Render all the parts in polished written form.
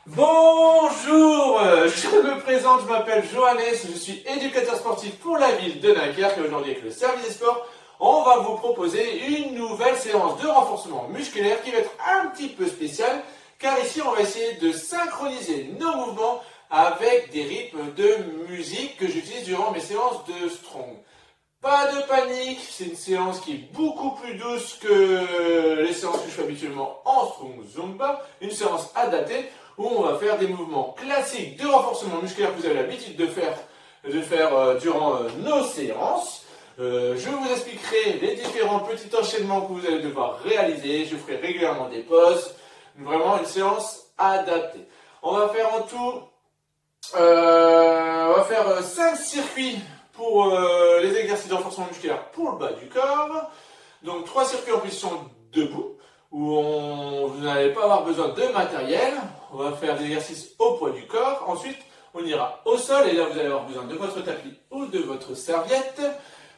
Bonjour, je me présente, je m'appelle Johannes, je suis éducateur sportif pour la ville de Dunkerque et aujourd'hui avec le service des sports, on va vous proposer une nouvelle séance de renforcement musculaire qui va être un petit peu spéciale car ici on va essayer de synchroniser nos mouvements avec des rythmes de musique que j'utilise durant mes séances de strong. Pas de panique, c'est une séance qui est beaucoup plus douce que les séances que je fais habituellement en strong zumba, une séance adaptée où on va faire des mouvements classiques de renforcement musculaire que vous avez l'habitude de faire durant nos séances. Je vous expliquerai les différents petits enchaînements que vous allez devoir réaliser, je ferai régulièrement des pauses, vraiment une séance adaptée. On va faire en tout, 5 circuits pour les exercices de renforcement musculaire pour le bas du corps. Donc 3 circuits en position debout, où vous n'allez pas avoir besoin de matériel. On va faire des exercices au poids du corps. Ensuite, on ira au sol, et là vous allez avoir besoin de votre tapis ou de votre serviette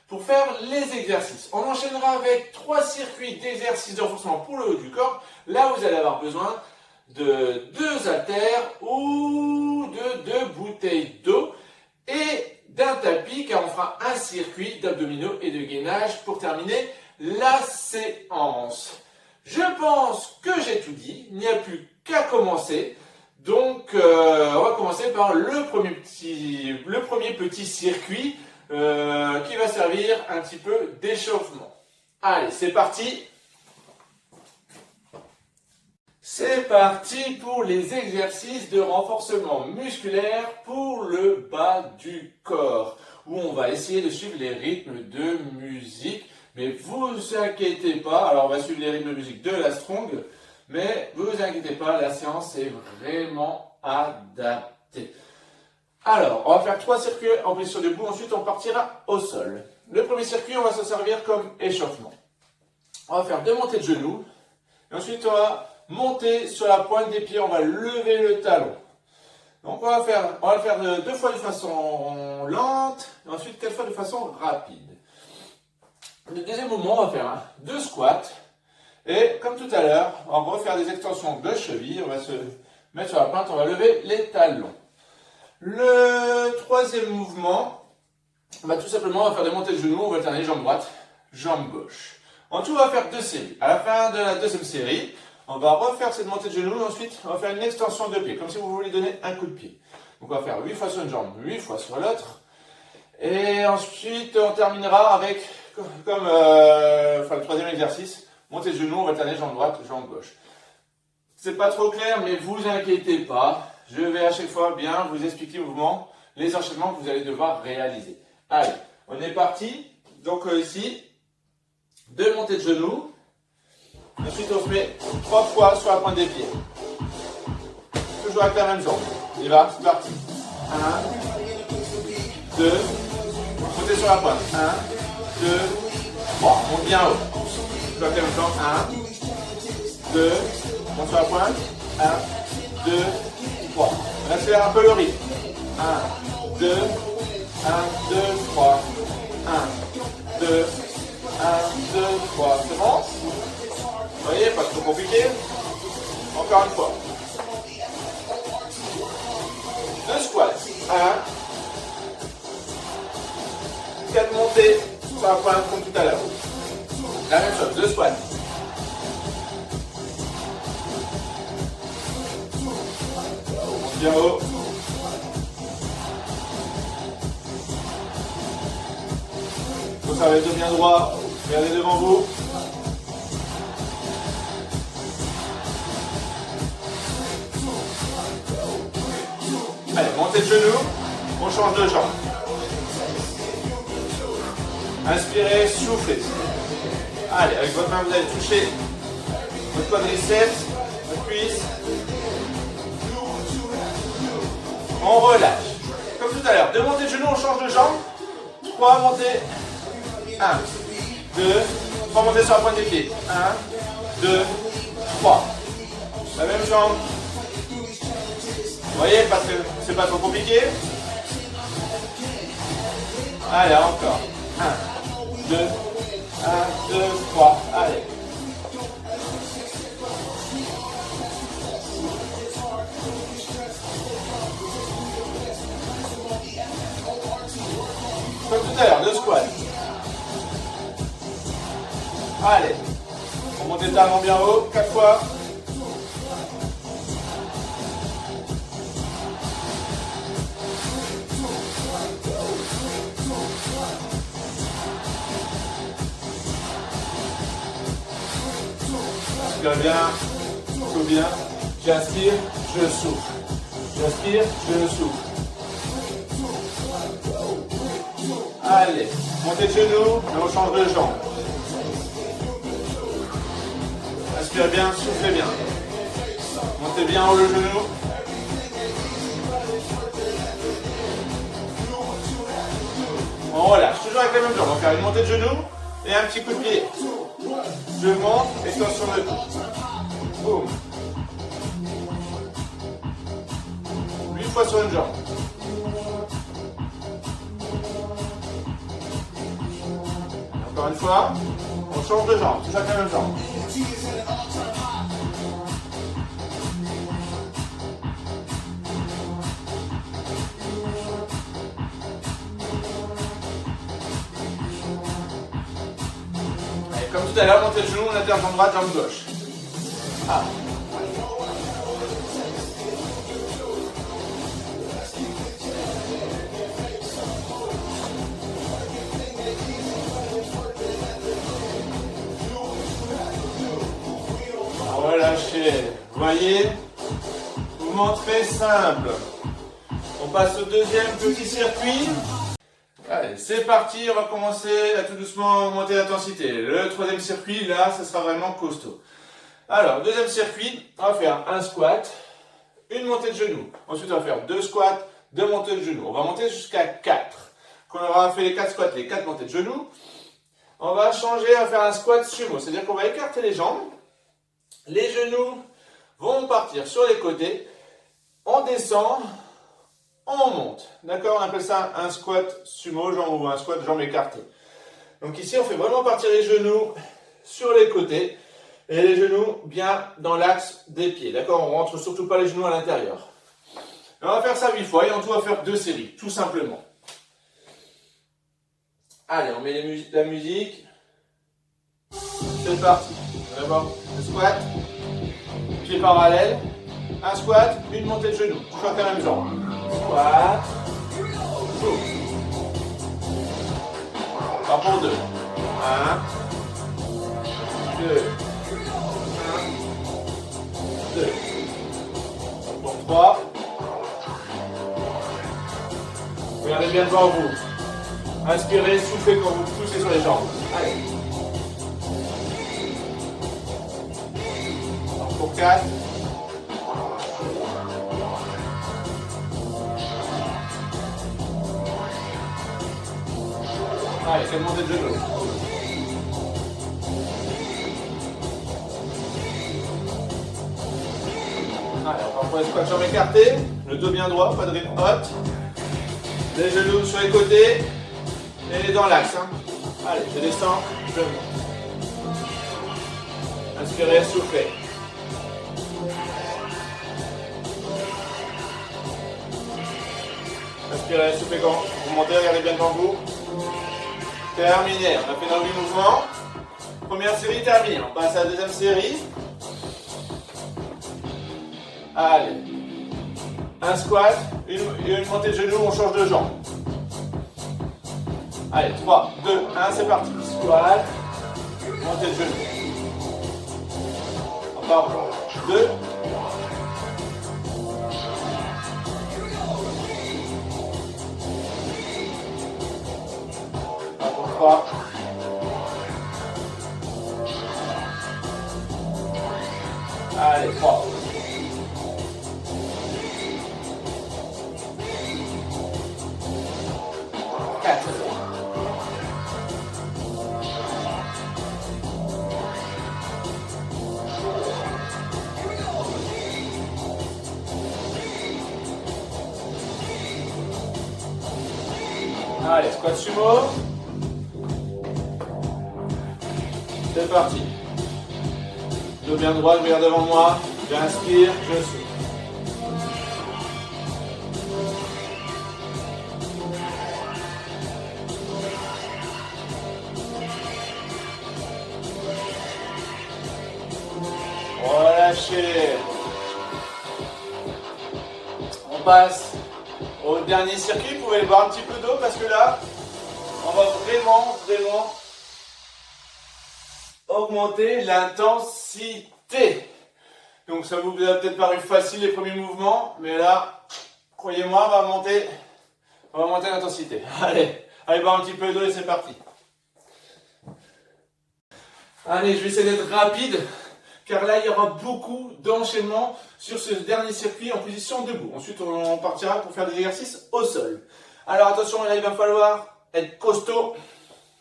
pour faire les exercices. On enchaînera avec 3 circuits d'exercices de renforcement pour le haut du corps. Là, vous allez avoir besoin de 2 haltères ou de 2 bouteilles d'eau et d'un tapis, car on fera un circuit d'abdominaux et de gainage pour terminer la séance. Je pense que j'ai tout dit, il n'y a plus qu'à commencer. Donc on va commencer par le premier petit circuit qui va servir un petit peu d'échauffement. Allez, c'est parti. C'est parti pour les exercices de renforcement musculaire pour le bas du corps, où on va essayer de suivre les rythmes de musique. Mais vous inquiétez pas, alors on va suivre les rythmes de musique de la strong, mais vous inquiétez pas, la séance est vraiment adaptée. Alors, on va faire 3 circuits en position debout, ensuite on partira au sol. Le premier circuit, on va s'en servir comme échauffement. On va faire 2 montées de genoux, et ensuite on va monter sur la pointe des pieds, on va lever le talon. Donc on va le faire 2 fois de façon lente, et ensuite 4 fois de façon rapide. Le deuxième mouvement, on va faire 2 squats. Et comme tout à l'heure, on va refaire des extensions de cheville. On va se mettre sur la pointe, on va lever les talons. Le troisième mouvement, on va tout simplement faire des montées de genoux. On va alterner jambe droite, jambe gauche. En tout, on va faire 2 séries. À la fin de la deuxième série, on va refaire cette montée de genoux. Ensuite, on va faire une extension de pied, comme si vous voulez donner un coup de pied. Donc on va faire 8 fois sur une jambe, 8 fois sur l'autre. Et ensuite, on terminera avec, le troisième exercice, montée de genoux, on va alterner jambe droite, jambe gauche. C'est pas trop clair, mais vous inquiétez pas. Je vais à chaque fois bien vous expliquer le mouvement, les enchaînements que vous allez devoir réaliser. Allez, on est parti. Donc ici, 2 montées de genoux. Ensuite, on se met 3 fois sur la pointe des pieds. Toujours avec la même jambe. On y va, c'est parti. 1, 2, montez sur la pointe. 1, 2, 3. Monte bien haut. Toujours avec la même jambe. 1, 2, monte sur la pointe. 1, 2, 3. On accélère un peu le rythme. 1, 2, 1, 2, 3. 1, 2, 1, 2, 3. C'est bon? Vous voyez, pas trop compliqué. Encore une fois. 2 squats. 4 montées sur la pointe comme tout à l'heure. La même chose, 2 squats. On monte bien haut. Conservez le dos bien droit. Regardez devant vous. Allez, montez de genoux, on change de jambe. Inspirez, soufflez. Allez, avec votre main, vous allez toucher votre quadriceps, votre cuisse. On relâche. Comme tout à l'heure, 2 montées de genoux, on change de jambe. 3 montées. 1, 2, 3 montées sur la pointe des pieds. 1, 2, 3. La même jambe. Vous voyez, parce que c'est pas trop compliqué. Allez, encore. 1, 2, 1, 2, 3. Allez. Allez, on monte les talons bien haut, 4 fois. Inspire bien, souffle bien. J'inspire, je souffle. J'inspire, je souffle. Allez, montez de genoux et on change de jambe. Inspirez bien, soufflez bien. Montez bien haut le genou. On relâche, toujours avec la même jambe. On va faire une montée de genoux et un petit coup de pied. Je monte et je sur le dos. Boum. 8 fois sur une jambe. Encore une fois, on change de jambe, toujours avec la même jambe. Allez, comme tout à l'heure, montez le genou, on alterne jambe droite, jambe gauche. Ah. Relâchez. Vous voyez, mouvement très simple. On passe au deuxième petit circuit. Allez, c'est parti. On va commencer à tout doucement augmenter l'intensité. Le troisième circuit, là, ça sera vraiment costaud. Alors, deuxième circuit, on va faire un squat, une montée de genoux. Ensuite, on va faire 2 squats, 2 montées de genoux. On va monter jusqu'à 4. Quand on aura fait les 4 squats, les 4 montées de genoux, on va changer à faire un squat sumo. C'est-à-dire qu'on va écarter les jambes. Les genoux vont partir sur les côtés. On descend, on monte. D'accord? On appelle ça un squat sumo, ou un squat jambes écartées. Donc ici, on fait vraiment partir les genoux sur les côtés. Et les genoux bien dans l'axe des pieds. D'accord? On ne rentre surtout pas les genoux à l'intérieur. On va faire ça 8 fois et en tout, on va faire 2 séries, tout simplement. Allez, on met la musique. C'est parti. D'abord, le squat. Pieds parallèles. Un squat, une montée de genoux. Toujours avec la même jambe. Squat. Boum. On part pour 2. 1. 2. 2. Pour 3. Regardez bien devant vous. Inspirez, soufflez quand vous poussez sur les jambes. Allez. Alors pour 4. Allez, c'est une montée de genoux. Allez, on va prendre les squats jambes écartées, le dos bien droit, pas de rime haute. Les genoux sur les côtés et dans l'axe. Hein. Allez, je descends, je monte. Inspirez, soufflez. Inspirez, soufflez quand vous montez, regardez bien devant vous. Terminé, on a fait nos 8 mouvements. Première série terminée, on passe à la deuxième série. Allez, un squat, une montée de genoux, on change de jambe. Allez, 3, 2, 1, c'est parti. Squat, montée de genoux. On part 2. On part 3. Allez, 3. 4. Allez, squat sumo. C'est parti. Dos bien droit, je regarde devant moi. J'inspire, je souffle. relâchez. On passe au dernier circuit. Vous pouvez aller boire un petit peu d'eau parce que là, on va vraiment augmenter l'intensité. Donc ça vous a peut-être paru facile les premiers mouvements, mais là, croyez-moi, on va monter l'intensité. Allez boire un petit peu d'eau et c'est parti. Allez, je vais essayer d'être rapide, car là, il y aura beaucoup d'enchaînements sur ce dernier circuit en position debout. Ensuite, on partira pour faire des exercices au sol. Alors attention, là, il va falloir être costaud,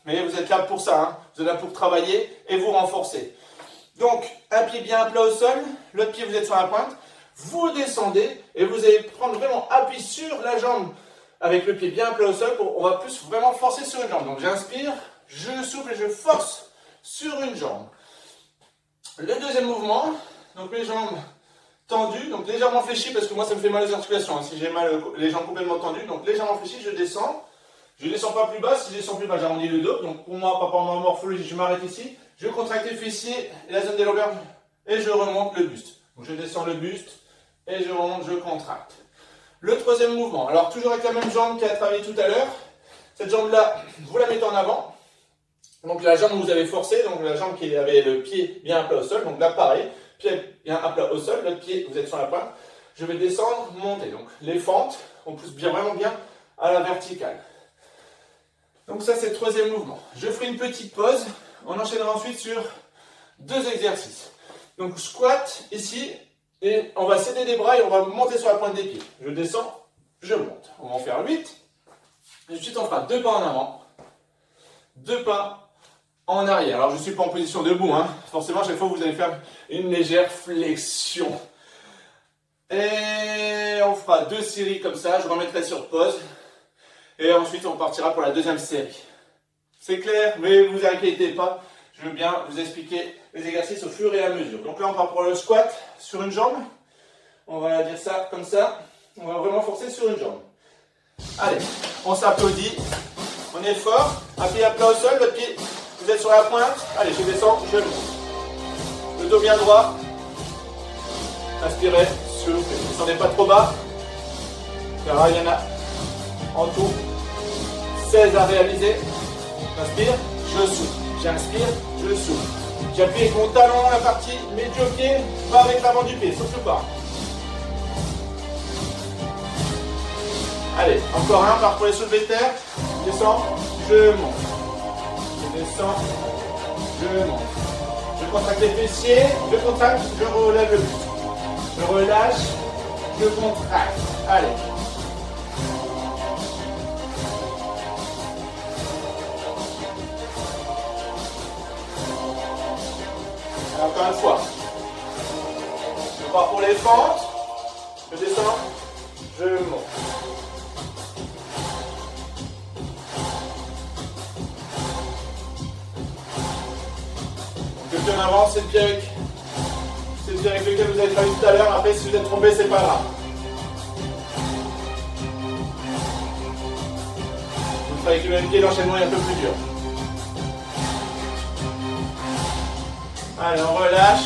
mais vous êtes là pour ça, hein. Vous êtes là pour travailler et vous renforcer. Donc, un pied bien plat au sol, l'autre pied, vous êtes sur la pointe, vous descendez et vous allez prendre vraiment appui sur la jambe avec le pied bien plat au sol. On va plus vraiment forcer sur une jambe. Donc, j'inspire, je souffle et je force sur une jambe. Le deuxième mouvement, donc les jambes tendues, donc légèrement fléchies parce que moi ça me fait mal aux articulations, hein, si j'ai mal les jambes complètement tendues, donc légèrement fléchies, je descends pas plus bas, si je descends plus bas j'arrondis le dos, donc pour moi, par rapport à ma morphologie, je m'arrête ici, je contracte les fessiers et la zone des lombaires et je remonte le buste. Donc je descends le buste et je remonte, je contracte. Le troisième mouvement, alors toujours avec la même jambe qui a travaillé tout à l'heure, cette jambe là, vous la mettez en avant. Donc la jambe que vous avez forcée, donc la jambe qui avait le pied bien à plat au sol, donc là pareil, pied bien à plat au sol, l'autre pied vous êtes sur la pointe, je vais descendre, monter, donc les fentes, on pousse bien, vraiment bien à la verticale. Donc ça c'est le troisième mouvement. Je ferai une petite pause, on enchaînera ensuite sur deux exercices. Donc squat ici, et on va s'aider des bras et on va monter sur la pointe des pieds. Je descends, je monte. On va en faire 8, et ensuite on fera 2 pas en avant, 2 pas en arrière. Alors je ne suis pas en position debout, hein. Forcément à chaque fois vous allez faire une légère flexion. Et on fera 2 séries comme ça, je remettrai sur pause. Et ensuite on partira pour la deuxième série. C'est clair, mais ne vous inquiétez pas, je veux bien vous expliquer les exercices au fur et à mesure. Donc là on part pour le squat sur une jambe. On va dire ça comme ça. On va vraiment forcer sur une jambe. Allez, on s'applaudit. On est fort. Un pied à plat au sol, l'autre pied. Vous êtes sur la pointe, allez, je descends, je monte. Le dos bien droit. Inspirez, soufflez. Ne descendez pas trop bas. Car il y en a en tout 16 à réaliser. J'inspire, je souffle. J'inspire, je souffle. J'appuie avec mon talon la partie médio-pied, pas avec l'avant du pied, surtout pas. Allez, encore un, part pour les soulevés de terre. Je descends, je monte. Je descends, je monte. Je contracte les fessiers, je contracte, je relève le buste. Je relâche, je contracte. Allez. Encore une fois. Je pars pour les fentes. Je descends, je monte. Le pied en avant, c'est le pied avec lequel vous avez travaillé tout à l'heure. Après, si vous êtes trompé, c'est pas grave. Vous travaillez avec le même pied, l'enchaînement est un peu plus dur. Allez, on relâche.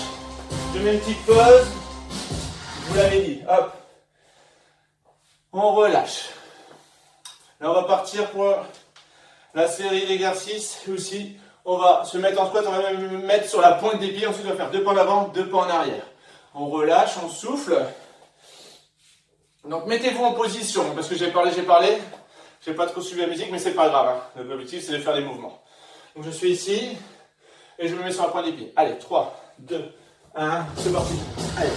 Je mets une petite pause. Je vous l'avais dit. Hop. On relâche. Là, on va partir pour la série d'exercices aussi. On va se mettre en squat, on va même mettre sur la pointe des pieds. Ensuite, on va faire 2 pas en avant, 2 pas en arrière. On relâche, on souffle. Donc, mettez-vous en position. Parce que j'ai parlé. Je n'ai pas trop suivi la musique, mais c'est pas grave. Hein. L'objectif, c'est de faire des mouvements. Donc, je suis ici. Et je me mets sur la pointe des pieds. Allez, 3, 2, 1. C'est parti. Allez.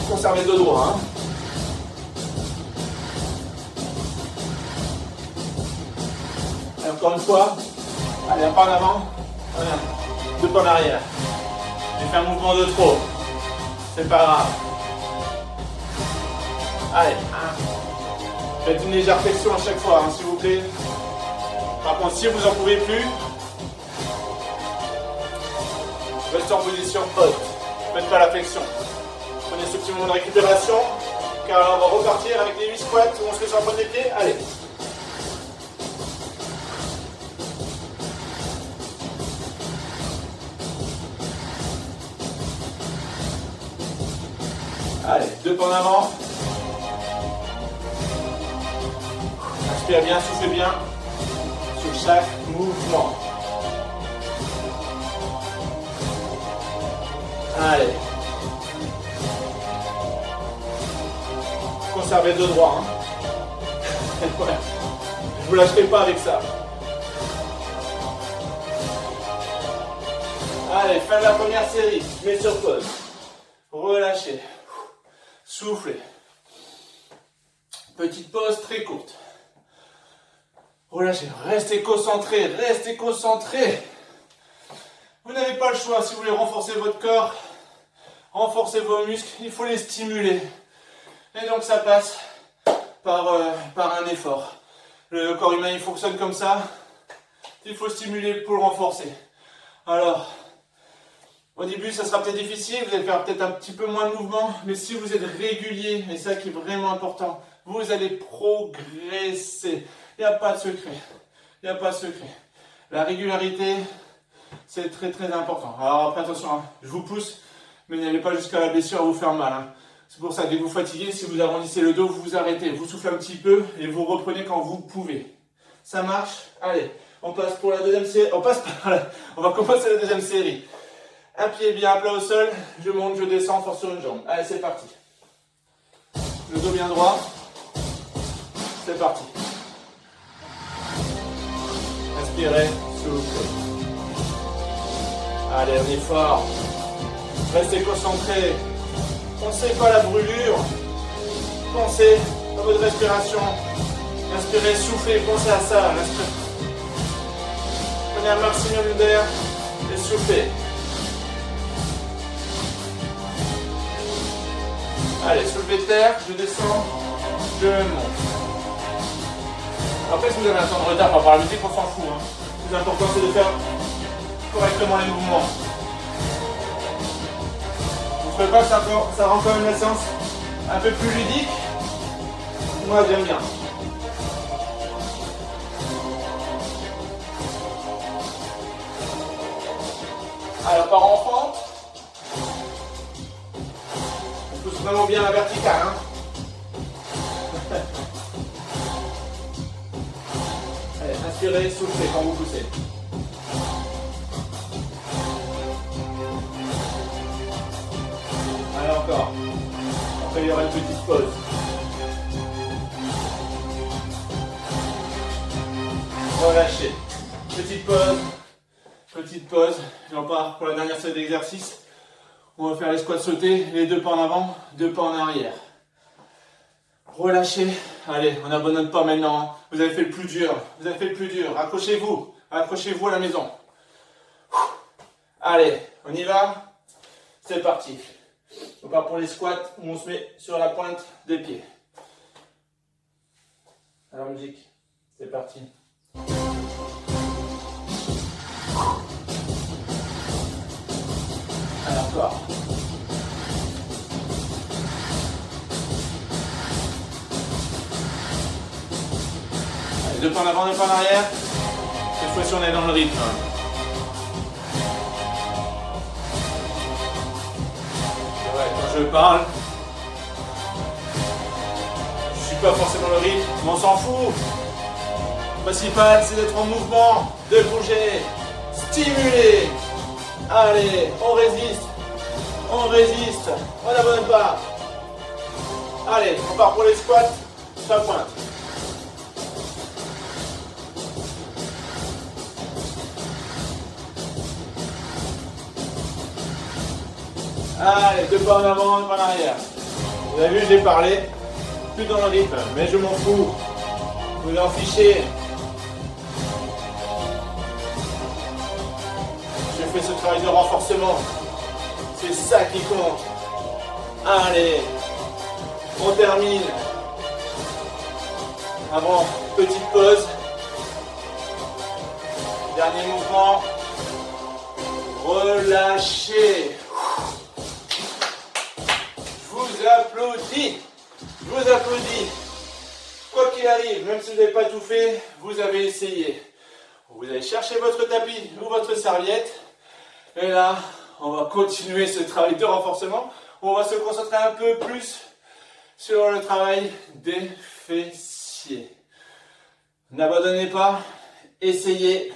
Conservez le dos droit. Hein. Et encore une fois, allez, un pas en avant, 2 pas en arrière. J'ai fait un mouvement de trop, c'est pas grave. Allez, 1. Faites une légère flexion à chaque fois, hein, s'il vous plaît. Par contre, si vous n'en pouvez plus, restez en position haute. Faites pas la flexion. Prenez ce petit moment de récupération, car là, on va repartir avec les 8 squats où on se met sur la pointe des pieds. Allez. Allez, 2 pas en avant. Inspire bien, soufflez bien sur chaque mouvement. Allez. Conservez le dos droit. Hein. Ouais. Je vous lâcherai pas avec ça. Allez, fin de la première série. Je mets sur pause. Relâchez. Soufflez. Petite pause très courte. Relâchez. Restez concentrés. Restez concentrés. Vous n'avez pas le choix. Si vous voulez renforcer votre corps, renforcer vos muscles, il faut les stimuler. Et donc ça passe par un effort. Le corps humain, il fonctionne comme ça. Il faut stimuler pour le renforcer. Alors, au début, ça sera peut-être difficile. Vous allez faire peut-être un petit peu moins de mouvement. Mais si vous êtes régulier, et c'est ça qui est vraiment important, vous allez progresser. Il n'y a pas de secret. Il n'y a pas de secret. La régularité, c'est très très important. Alors après, attention, hein, je vous pousse, mais n'allez pas jusqu'à la blessure à vous faire mal. Hein. C'est pour ça que dès que vous fatiguez, si vous arrondissez le dos, vous vous arrêtez. Vous soufflez un petit peu et vous reprenez quand vous pouvez. Ça marche? Allez, on passe pour la deuxième série. On va commencer la deuxième série. Un pied bien à plat au sol. Je monte, je descends, force sur une jambe. Allez, c'est parti. Le dos bien droit. C'est parti. Inspirez, soufflez. Allez, on est fort. Restez concentrés. Pensez pas à la brûlure. Pensez à votre respiration. Inspirez, soufflez, pensez à ça. Inspirez. Prenez un maximum d'air et soufflez. Allez, soulevez de terre, je descends, je monte. Après, si vous avez un temps de retard par rapport à la musique, on s'en fout. Hein. Le plus important, c'est de faire correctement les mouvements. Vous ne trouvez pas que ça rend quand même la séance un peu plus ludique? Moi, j'aime bien. Alors, par enfant, on pousse vraiment bien la verticale. Hein. Allez, inspirez, soufflez quand vous poussez. Allez, encore. Après, il y aura une petite pause. Relâchez. Petite pause. Petite pause. Et on part pour la dernière série d'exercices. On va faire les squats sautés, les 2 pas en avant, 2 pas en arrière. Relâchez. Allez, on n'abandonne pas maintenant. Vous avez fait le plus dur. Vous avez fait le plus dur. Accrochez-vous. Accrochez-vous à la maison. Allez, on y va. C'est parti. On part pour les squats où on se met sur la pointe des pieds. Alors musique, c'est parti. Allez, encore. Allez, 2 pas en avant, 2 pas en arrière. Cette fois-ci, on est dans le rythme. Ouais, quand je parle, je suis pas forcément le rythme, mais on s'en fout. Le principal, c'est d'être en mouvement, de bouger, stimuler. Allez, on résiste, on n'abandonne pas. Allez, on part pour les squats, ça pointe. Allez, 2 pas en avant, 2 pas en arrière. Vous avez vu, j'ai parlé, plus dans le rythme, mais je m'en fous. Vous en fichez. Je fais ce travail de renforcement. C'est ça qui compte. Allez, on termine. Avant, petite pause. Dernier mouvement. Relâchez. Je vous applaudis. Quoi qu'il arrive, même si vous n'avez pas tout fait, vous avez essayé. Vous allez chercher votre tapis ou votre serviette. Et là, on va continuer ce travail de renforcement. on va se concentrer un peu plus sur le travail des fessiers. N'abandonnez pas, essayez,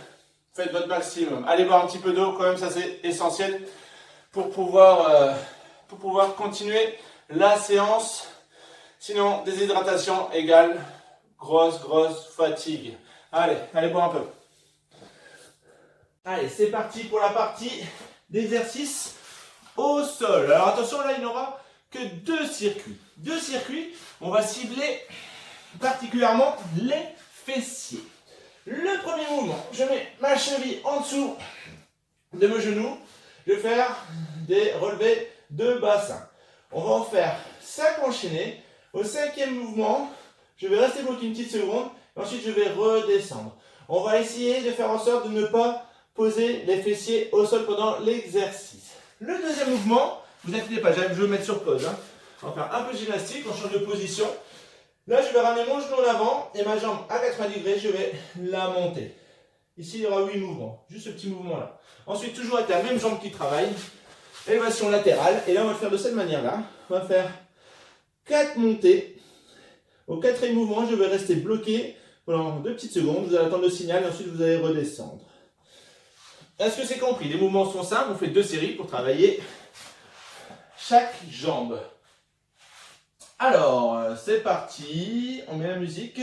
faites votre maximum. Allez boire un petit peu d'eau quand même, ça c'est essentiel pour pouvoir continuer la séance. Sinon, déshydratation égale grosse fatigue. Allez boire un peu. Allez, c'est parti pour la partie d'exercice au sol. Alors attention, là il n'y aura que deux circuits. Deux circuits, on va cibler particulièrement les fessiers. Le premier mouvement, je mets ma cheville en dessous de mon genou. Je vais faire des relevés de bassin. On va en faire 5 enchaînés. Au cinquième mouvement, je vais rester bloqué une petite seconde. Et ensuite, je vais redescendre. On va essayer de faire en sorte de ne pas poser les fessiers au sol pendant l'exercice. Le deuxième mouvement, vous inquiétez pas, je vais me mettre sur pause. On va faire un peu de gymnastique, on change de position. Là, je vais ramener mon genou en avant et ma jambe à 90 degrés, je vais la monter. Ici, il y aura 8 mouvements, juste ce petit mouvement-là. Ensuite, toujours avec la même jambe qui travaille, élévation latérale. Et là, on va le faire de cette manière-là. On va faire 4 montées. Au quatrième mouvement, je vais rester bloqué pendant 2 petites secondes. Vous allez attendre le signal et ensuite, vous allez redescendre. Est-ce que c'est compris? Les mouvements sont simples. On fait 2 séries pour travailler chaque jambe. Alors, c'est parti. On met la musique.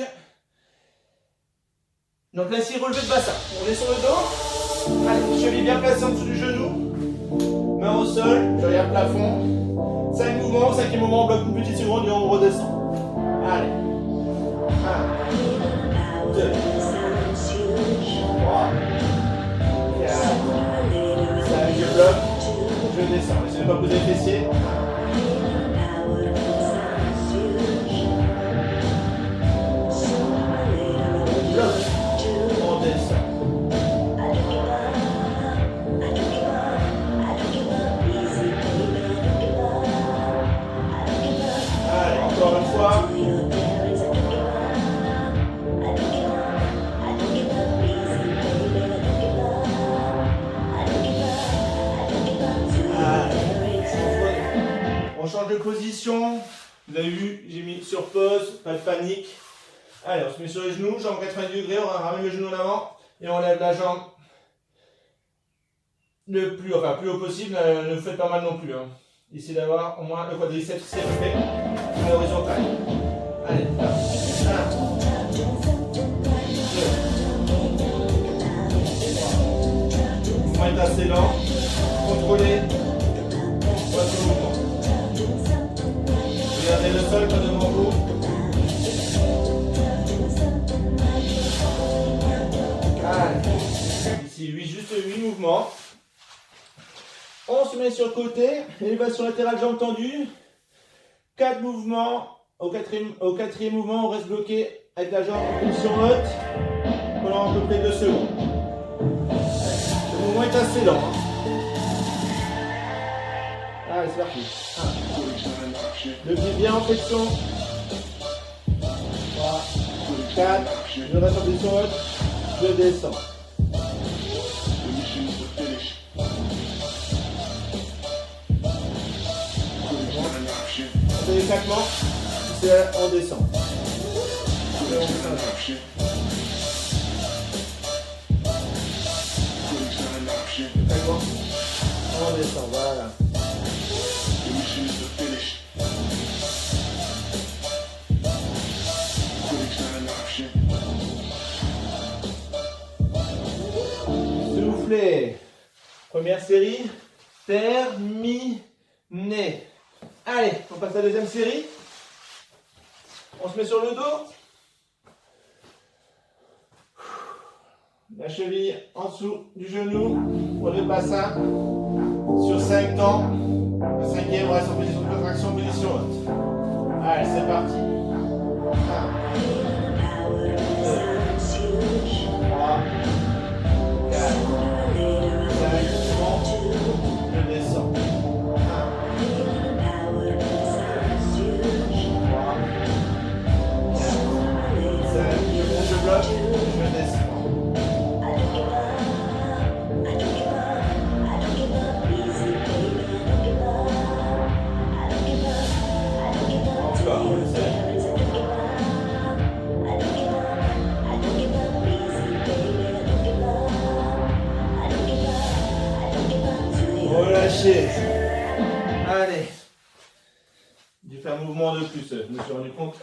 Donc là, ici, relevé de bassin. On est sur le dos. Allez, cheville bien placée en dessous du genou. Main au sol, je regarde le plafond. 5 mouvements, 5e mouvement, on bloque une petite seconde et on redescend. Allez. 1, 2, 3, 4, 5, je bloque, je descends. Essayez de ne pas poser les fessiers. On descend. Allez, encore une fois. On change de position. Vous avez vu, j'ai mis sur pause, pas de panique. Allez, on se met sur les genoux, jambe 90 degrés, on ramène le genou en avant et on lève la jambe le plus haut possible. Ne vous faites pas mal non plus. Essayez d'avoir au moins le quadriceps serré en horizontal. Allez, là. 1, 2, le mouvement est assez lent. Contrôlez votre mouvement. Regardez le sol pas devant vous. Allez. Ici, juste 8 mouvements. On se met sur le côté. Élévation latérale, jambe tendue. 4 mouvements. Au quatrième mouvement, on reste bloqué avec la jambe en position haute pendant à peu près 2 secondes. Le mouvement est assez lent. Allez, c'est parti. 1. Le pied bien en flexion. 3, 4. Je reste en position haute. Je descends. On fait les claquements. On descend. On descend, voilà. Soufflez. Première série terminée. Allez, on passe à la deuxième série. On se met sur le dos. La cheville en dessous du genou pour le bassin sur 5 temps. Le cinquième, on reste en position de contraction, position haute. Allez, c'est parti. 1, 2, 3, 4, 5, c'est bon. Je descends. 1, 2, 3, 4, 5, je bloque, je descends. J'ai fait un mouvement de plus, je me suis rendu compte.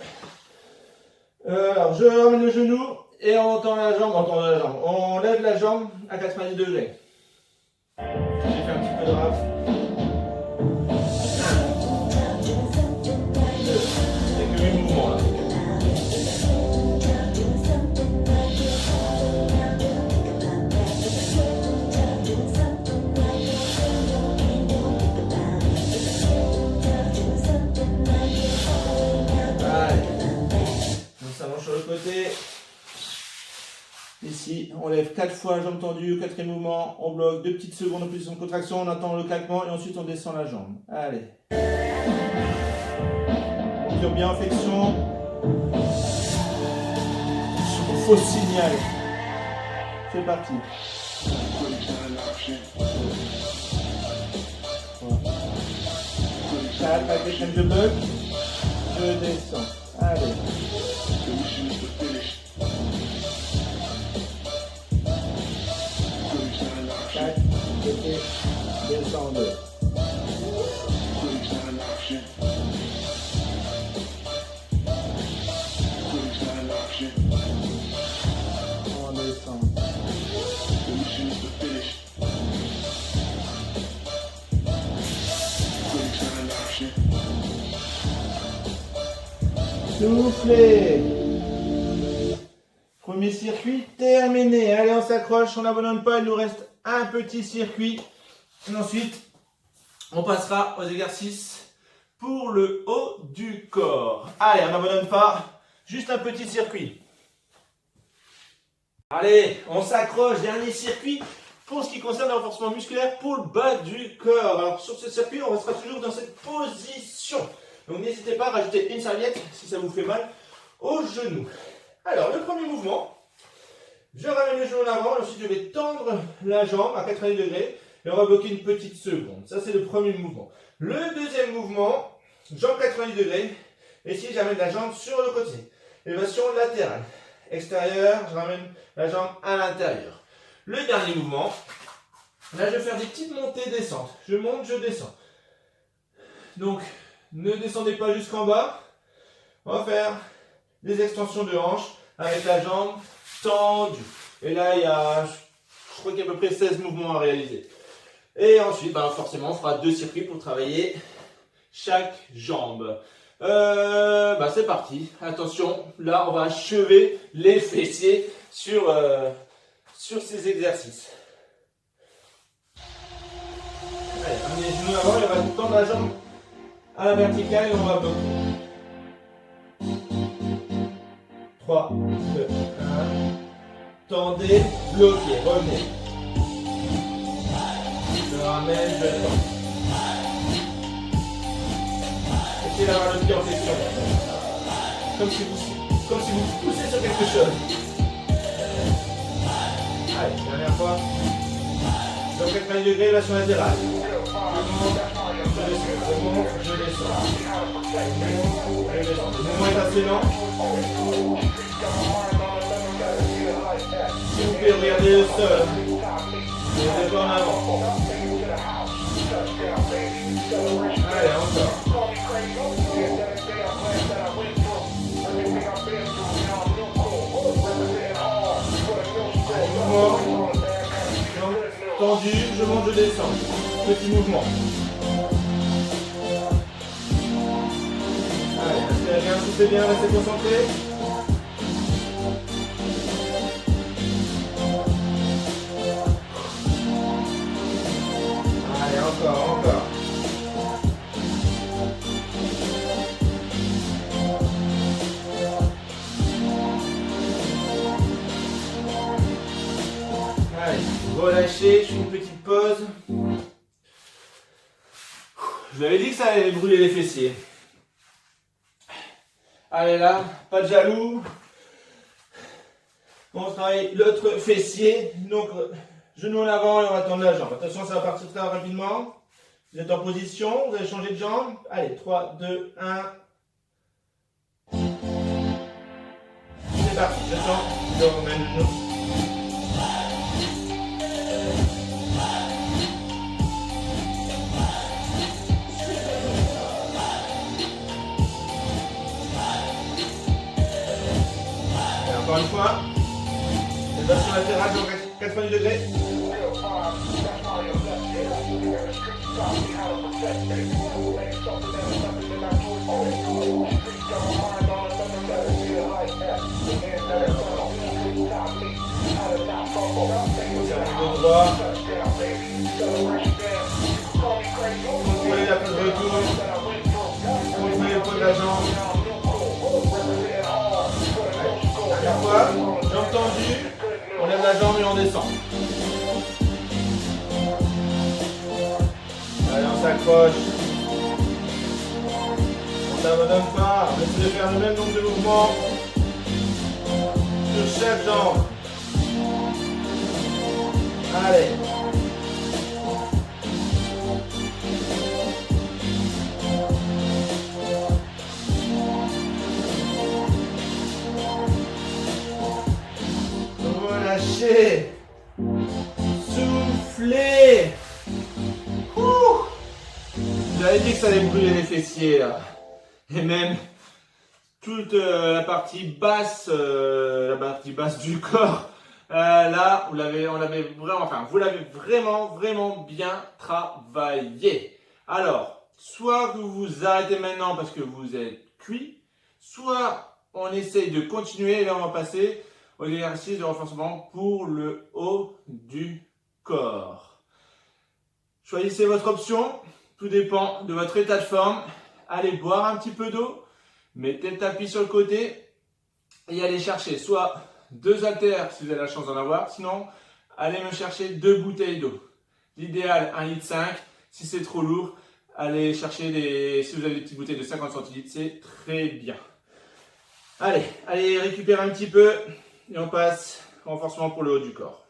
Alors, je ramène le genou et on tend la jambe, on lève la jambe à 90 degrés. J'ai fait un petit peu de rap. C'est que 8 mouvements là. Sur le côté, ici, on lève 4 fois jambe tendue, quatrième mouvement, on bloque 2 petites secondes en position de contraction, on attend le claquement et ensuite on descend la jambe. Allez. On tire bien en flexion. Faux signal. C'est parti. 4, avec je bloque, je descends. Allez. 4, descendez. On descend. Soufflez. Premier circuit terminé. Allez, on s'accroche, on n'abandonne pas, il nous reste un petit circuit. Et ensuite, on passera aux exercices pour le haut du corps. Allez, on n'abandonne pas, juste un petit circuit. Allez, on s'accroche, dernier circuit pour ce qui concerne le renforcement musculaire pour le bas du corps. Alors sur ce circuit, on restera toujours dans cette position. Donc n'hésitez pas à rajouter une serviette si ça vous fait mal au genou. Alors le premier mouvement, je ramène le genou en avant, ensuite je vais tendre la jambe à 90 degrés et on va bloquer une petite seconde. Ça c'est le premier mouvement. Le deuxième mouvement, jambe 90 degrés, et ici j'amène la jambe sur le côté. Élévation latérale. Extérieur, je ramène la jambe à l'intérieur. Le dernier mouvement, là je vais faire des petites montées-descentes. Je monte, je descends. Donc ne descendez pas jusqu'en bas. On va faire des extensions de hanches avec la jambe tendue. Et là il y a, je crois qu'il y a à peu près 16 mouvements à réaliser. Et ensuite, forcément, on fera 2 circuits pour travailler chaque jambe. C'est parti. Attention, là, on va achever les fessiers sur ces exercices. Allez, amenez les genoux avant et on va tendre la jambe à la verticale et on va bloquer. 3, 2, 1. Tendez, bloquez, revenez. Je ramène, je tends. Essayez d'avoir le pied en flexion. Comme si vous poussez sur quelque chose. Allez, dernière fois. Donc 90 degrés, relation latérale. Je monte, je descends. Le mouvement est assez lent. S'il vous plaît, regardez le sol. Ne pas en avant. Allez, encore. Mouvement. Tendu, je monte, je descends. Petit mouvement. Allez, respirez bien, soufflez bien, restez concentrés. Allez, encore. Allez, relâchez, je fais une petite pause. Je vous avais dit que ça allait brûler les fessiers. Allez là, pas de jaloux. On travaille l'autre fessier. Donc, genou en avant et on va tendre la jambe. Attention, ça va partir très rapidement. Vous êtes en position, vous allez changer de jambe. Allez, 3, 2, 1. C'est parti, je tends, je remets le genou. Encore une fois. Élévation latérale sur 90 degrés. Droit. Contrôlez la phase de retour. Contrôlez le poids de la jambe. Dernière fois, jambe tendue. On lève la jambe et on descend. Allez, on s'accroche. On n'abandonne pas. On essaie de faire le même nombre de mouvements sur chaque jambe. Allez. Relâchez. Soufflez. J'avais dit que ça allait brûler les fessiers là. Et même toute la partie basse du corps. Là, vous l'avez vraiment bien travaillé. Alors, soit vous vous arrêtez maintenant parce que vous êtes cuit, soit on essaye de continuer et là on va passer aux exercices de renforcement pour le haut du corps. Choisissez votre option, tout dépend de votre état de forme. Allez boire un petit peu d'eau, mettez le tapis sur le côté et allez chercher soit 2 haltères si vous avez la chance d'en avoir, sinon allez me chercher 2 bouteilles d'eau. L'idéal 1,5 litre, si c'est trop lourd, allez chercher si vous avez des petites bouteilles de 50 centilitres, c'est très bien. Allez récupérer un petit peu et on passe au renforcement pour le haut du corps.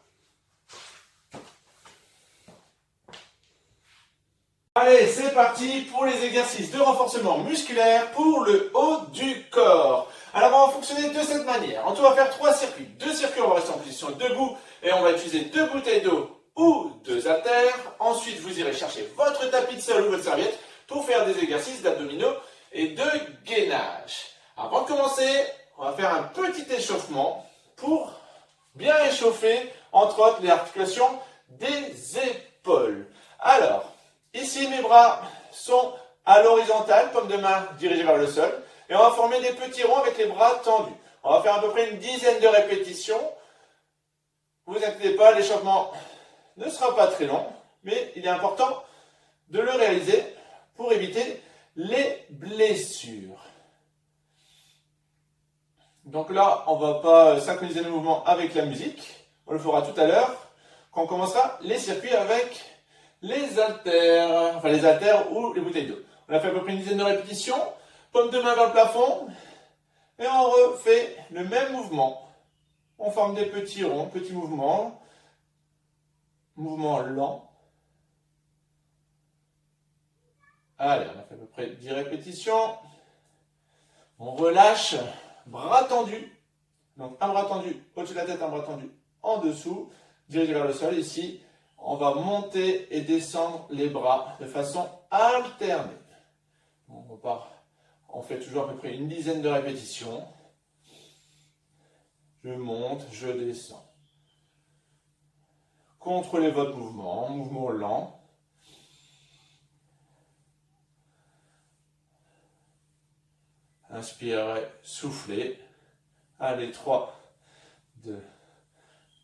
Allez, c'est parti pour les exercices de renforcement musculaire pour le haut du corps. Alors, on va fonctionner de cette manière. En tout, on va faire 3 circuits. 2 circuits, on va rester en position debout et on va utiliser 2 bouteilles d'eau ou 2 haltères. Ensuite, vous irez chercher votre tapis de sol ou votre serviette pour faire des exercices d'abdominaux et de gainage. Avant de commencer, on va faire un petit échauffement pour bien échauffer, entre autres, les articulations des épaules. Alors, ici, mes bras sont à l'horizontale, paume de main dirigée vers le sol. Et on va former des petits ronds avec les bras tendus. On va faire à peu près une dizaine de répétitions. Ne vous inquiétez pas, l'échauffement ne sera pas très long, mais il est important de le réaliser pour éviter les blessures. Donc là, on ne va pas synchroniser le mouvement avec la musique. On le fera tout à l'heure quand on commencera les circuits avec les haltères ou les bouteilles d'eau. On a fait à peu près une dizaine de répétitions. Paume de main vers le plafond. Et on refait le même mouvement. On forme des petits ronds, petits mouvements. Mouvement lent. Allez, on a fait à peu près 10 répétitions. On relâche. Bras tendus. Donc un bras tendu au-dessus de la tête, un bras tendu en dessous. Dirigé vers le sol. Ici, on va monter et descendre les bras de façon alternée. On repart. On fait toujours à peu près une dizaine de répétitions. Je monte, je descends. Contrôlez votre mouvement lent. Inspirez, soufflez. Allez, 3, 2,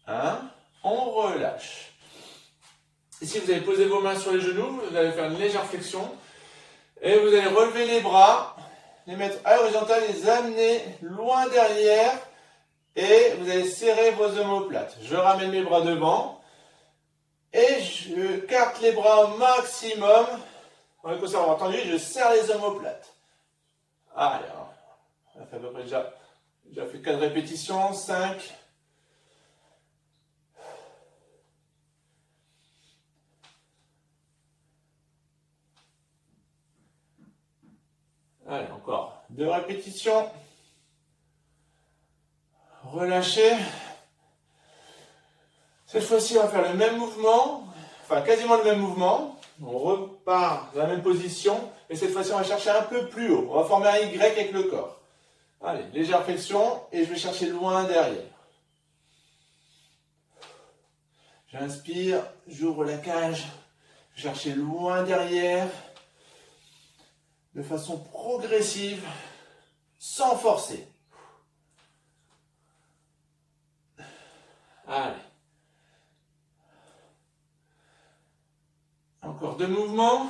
1. On relâche. Ici, vous allez poser vos mains sur les genoux. Vous allez faire une légère flexion. Et vous allez relever les bras. Les mettre à l'horizontale, les amener loin derrière et vous allez serrer vos omoplates. Je ramène mes bras devant et je carte les bras au maximum. On est conservateur entendu, je serre les omoplates. Allez, on a fait à peu près déjà fait 4 répétitions, 5. Allez, encore 2 répétitions. Relâchez. Cette fois-ci, on va faire le même mouvement, enfin quasiment le même mouvement. On repart dans la même position et cette fois-ci, on va chercher un peu plus haut. On va former un Y avec le corps. Allez, légère flexion et je vais chercher loin derrière. J'inspire, j'ouvre la cage, je vais chercher loin derrière, de façon progressive, sans forcer. Allez. Encore 2 mouvements.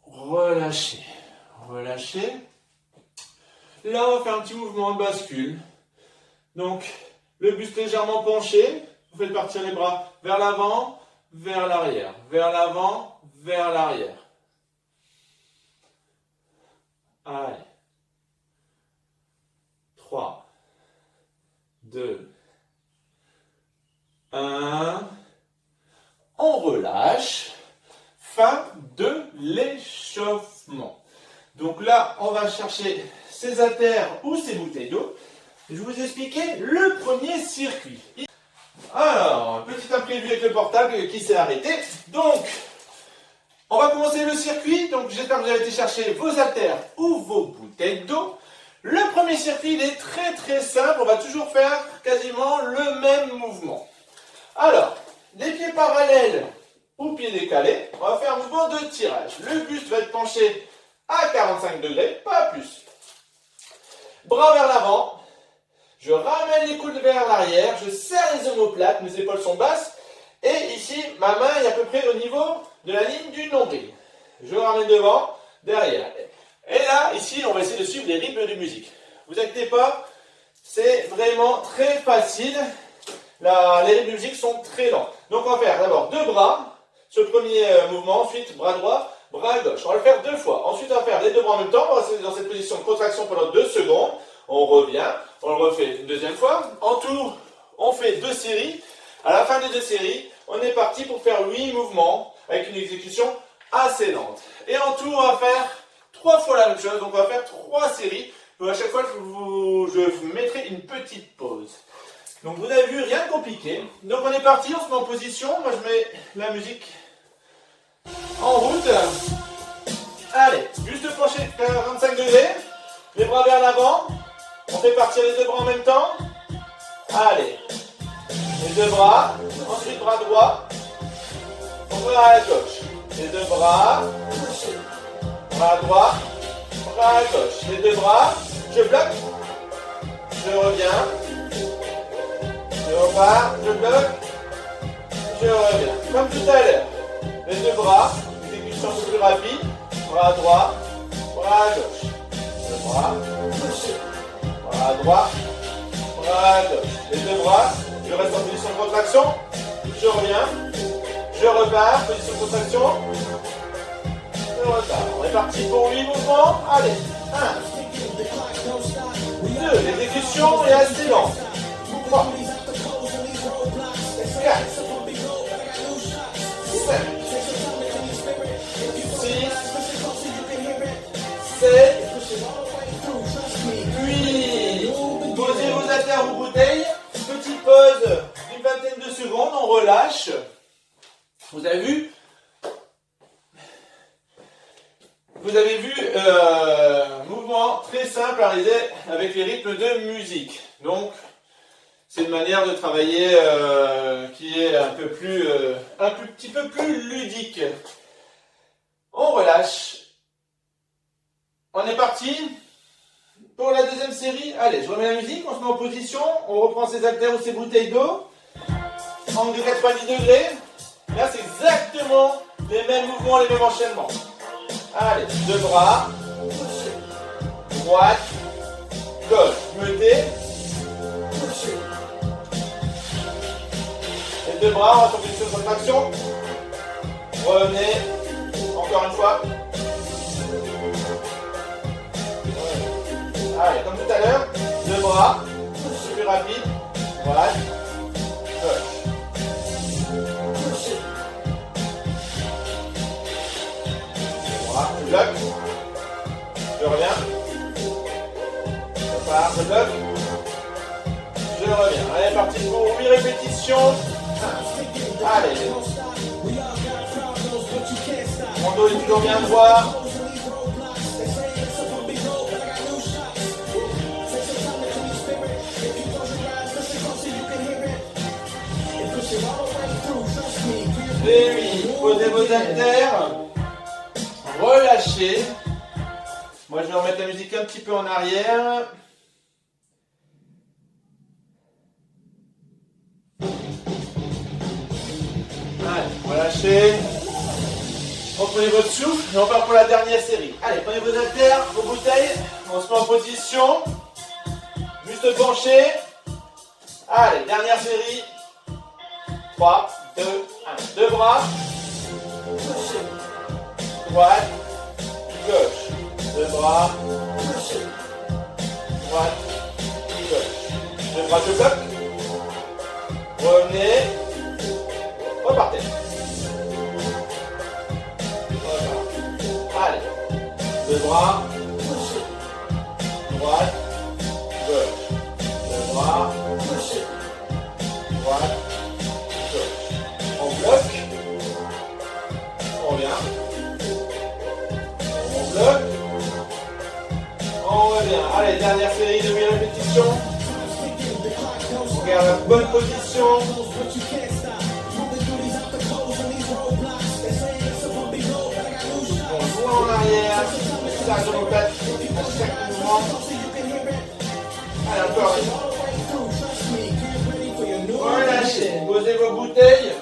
Relâchez. Relâchez. Là, on va faire un petit mouvement de bascule. Donc, le buste légèrement penché. Vous faites partir les bras vers l'avant, vers l'arrière. Vers l'avant, vers l'arrière. Allez. 3, 2, 1. On relâche. Fin de l'échauffement. Donc là, on va chercher ces haltères ou ces bouteilles d'eau. Je vais vous expliquer le premier circuit. Alors, petit imprévu avec le portable qui s'est arrêté. Donc, on va commencer le circuit. Donc, j'espère que vous avez été chercher vos haltères ou vos bouteilles d'eau. Le premier circuit, il est très très simple. On va toujours faire quasiment le même mouvement. Alors, les pieds parallèles ou pieds décalés, on va faire un mouvement de tirage. Le buste va être penché à 45 degrés, pas plus. Bras vers l'avant. Je ramène les coudes vers l'arrière. Je serre les omoplates, mes épaules sont basses. Et ici, ma main est à peu près au niveau de la ligne du nombril. Je ramène devant, derrière. Et là, ici, on va essayer de suivre les rythmes de musique. Vous inquiétez pas, c'est vraiment très facile. Les rythmes de musique sont très lents. Donc on va faire d'abord 2 bras, ce premier mouvement, ensuite bras droit, bras gauche. On va le faire 2 fois. Ensuite on va faire les 2 bras en même temps, on va rester dans cette position de contraction pendant 2 secondes. On revient, on le refait une deuxième fois. En tout, on fait 2 séries. À la fin des 2 séries, on est parti pour faire 8 mouvements avec une exécution assez lente. Et en tout, on va faire 3 fois la même chose. Donc on va faire 3 séries. Donc à chaque fois, je vous mettrai une petite pause. Donc vous avez vu, rien de compliqué. Donc on est parti, on se met en position. Moi je mets la musique en route. Allez, juste penché 45 degrés. Les bras vers l'avant. On fait partir les 2 bras en même temps. Allez. Les 2 bras. Ensuite bras droit. On va à la gauche. Les 2 bras. Bras droit. Bras à gauche. Les 2 bras. Je bloque. Je reviens. Je repars, je bloque, je reviens. Comme tout à l'heure. Les 2 bras, exécution un peu plus rapide. Bras droit, bras gauche. 2 bras, bras droit, bras gauche. Les 2 bras, je reste en position de contraction. Je reviens, je repars, position de contraction. Je repars. On est parti pour 8 mouvements. Allez, 1, 2, l'exécution est assez lente. 3, 4, 5, 6, 7, 8. Posez vos haltères ou bouteilles. Petite pause d'une vingtaine de secondes. On relâche. Vous avez vu? Vous avez vu mouvement très simple à réaliser avec les rythmes de musique. Donc, c'est une manière de travailler qui est un petit peu plus ludique. On relâche. On est parti pour la deuxième série. Allez, je remets la musique, on se met en position, on reprend ses haltères ou ses bouteilles d'eau. Angle de 90 degrés. Là, c'est exactement les mêmes mouvements, les mêmes enchaînements. Allez, 2 bras. Droite. Gauche. Mettez. Les 2 bras, on va sur position de contraction. Revenez. Encore une fois. Allez, comme tout à l'heure. 2 bras. Plus rapide. Droite. Gauche. Bras, je bloque. Je reviens. Je pars, je bloque. Je reviens. Allez, parti pour 8 répétitions. Allez. Mon dos est toujours bien droit. Posez vos haltères. Relâchez. Moi, je vais remettre la musique un petit peu en arrière. Allez, relâchez. Reprenez votre souffle et on part pour la dernière série. Allez, prenez vos haltères, vos bouteilles. On se met en position. Juste penché. Allez, dernière série. 3, 2, 1. Deux bras. Droite, gauche. Deux bras. Droite, gauche. Deux bras, je bloque. Revenez. Repartez. Allez. Deux bras. Droite, gauche. Deux bras. Droite, gauche. On bloque. On revient. On bloque. On revient. Allez, dernière série de 8 répétitions. On garde la bonne position. On joue en arrière. Ça sur nos pattes. À chaque mouvement. Allez, encore. Relâchez. Posez vos bouteilles.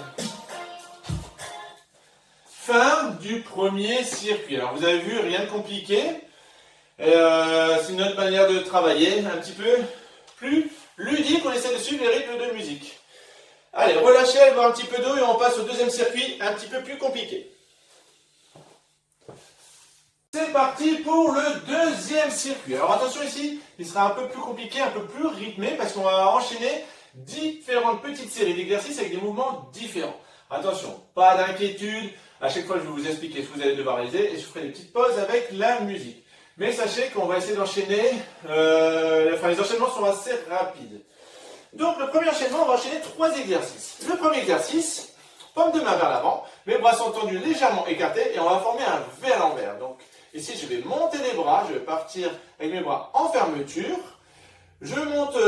Fin du premier circuit. Alors vous avez vu, rien de compliqué. C'est une autre manière de travailler, un petit peu plus ludique. On essaie de suivre les rythmes de musique. Allez, relâchez, allez boire un petit peu d'eau et on passe au deuxième circuit, un petit peu plus compliqué. C'est parti pour le deuxième circuit. Alors attention ici, il sera un peu plus compliqué, un peu plus rythmé parce qu'on va enchaîner différentes petites séries d'exercices avec des mouvements différents. Attention, pas d'inquiétude. À chaque fois, je vais vous expliquer ce que vous allez devoir réaliser et je ferai des petites pauses avec la musique. Mais sachez qu'on va essayer d'enchaîner, les enchaînements sont assez rapides. Donc, le premier enchaînement, on va enchaîner 3 exercices. Le premier exercice, paume de main vers l'avant, mes bras sont tendus légèrement écartés et on va former un V à l'envers. Donc, ici, je vais monter les bras, je vais partir avec mes bras en fermeture. Je monte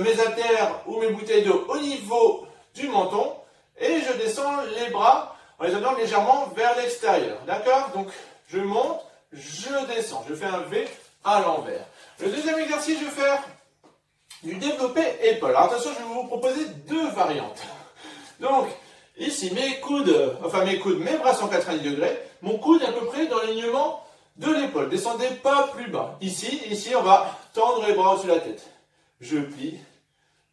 mes haltères ou mes bouteilles d'eau au niveau du menton et je descends les bras en les amenant légèrement vers l'extérieur. D'accord? Donc, je monte, je descends. Je fais un V à l'envers. Le deuxième exercice, je vais faire du développé épaule. Alors, attention, je vais vous proposer 2 variantes. Donc, ici, mes bras sont 90 degrés. Mon coude est à peu près dans l'alignement de l'épaule. Descendez pas plus bas. Ici, on va tendre les bras au-dessus de la tête. Je plie.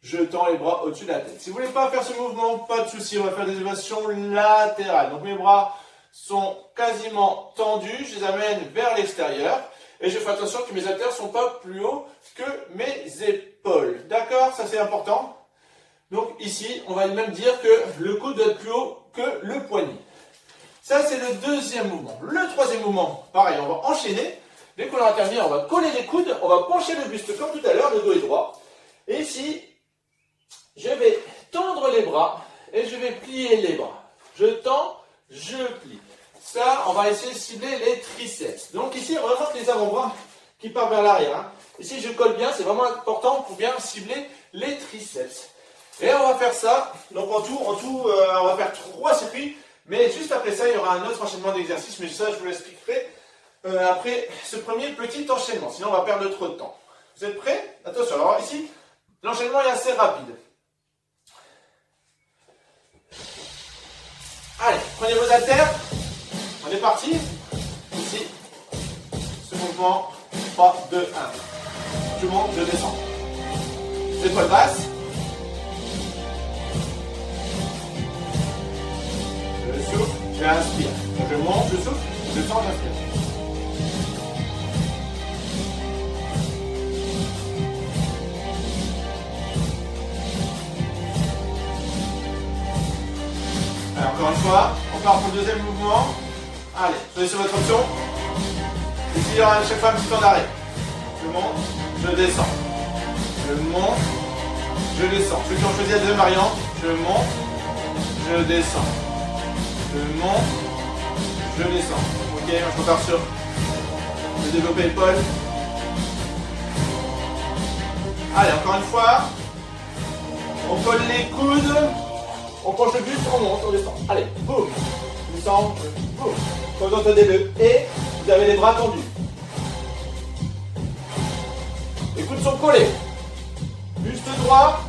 Je tends les bras au-dessus de la tête. Si vous ne voulez pas faire ce mouvement, pas de souci, on va faire des élévations latérales. Donc mes bras sont quasiment tendus, je les amène vers l'extérieur. Et je fais attention que mes haltères ne sont pas plus hauts que mes épaules. D'accord? Ça c'est important. Donc ici, on va même dire que le coude doit être plus haut que le poignet. Ça c'est le deuxième mouvement. Le troisième mouvement, pareil, on va enchaîner. Dès qu'on aura terminé, on va coller les coudes, on va pencher le buste comme tout à l'heure, le dos est droit. Et ici, je vais tendre les bras et je vais plier les bras. Je tends, je plie. Ça, on va essayer de cibler les triceps. Donc ici, on remonte les avant-bras qui partent vers l'arrière. Hein. Ici, je colle bien, c'est vraiment important pour bien cibler les triceps. Et on va faire ça, donc en tout, on va faire 3 circuits. Mais juste après ça, il y aura un autre enchaînement d'exercices. Mais ça, je vous l'expliquerai après ce premier petit enchaînement. Sinon, on va perdre trop de temps. Vous êtes prêts? Attention, alors ici, l'enchaînement est assez rapide. Allez, prenez vos haltères. On est parti. Ici, ce mouvement. 3, 2, 1. Je monte, je descends. Épaules basses. Je souffle, j'inspire. Je monte, je souffle, je descends, j'inspire. Allez, encore une fois, on part pour le deuxième mouvement. Allez, soyez sur votre option. Ici, il y aura à chaque fois un petit temps d'arrêt. Je monte, je descends. Je monte, je descends. Ceux qui ont choisi la deuxième variante, je monte, je descends. Je monte, je descends. Ok, je repars sur le développé épaule. Allez, encore une fois. On colle les coudes. On penche le buste, on monte, on descend. Allez, boum. descend, boum. Quand vous entendez le et, vous avez les bras tendus. Les coudes sont collés. Buste droit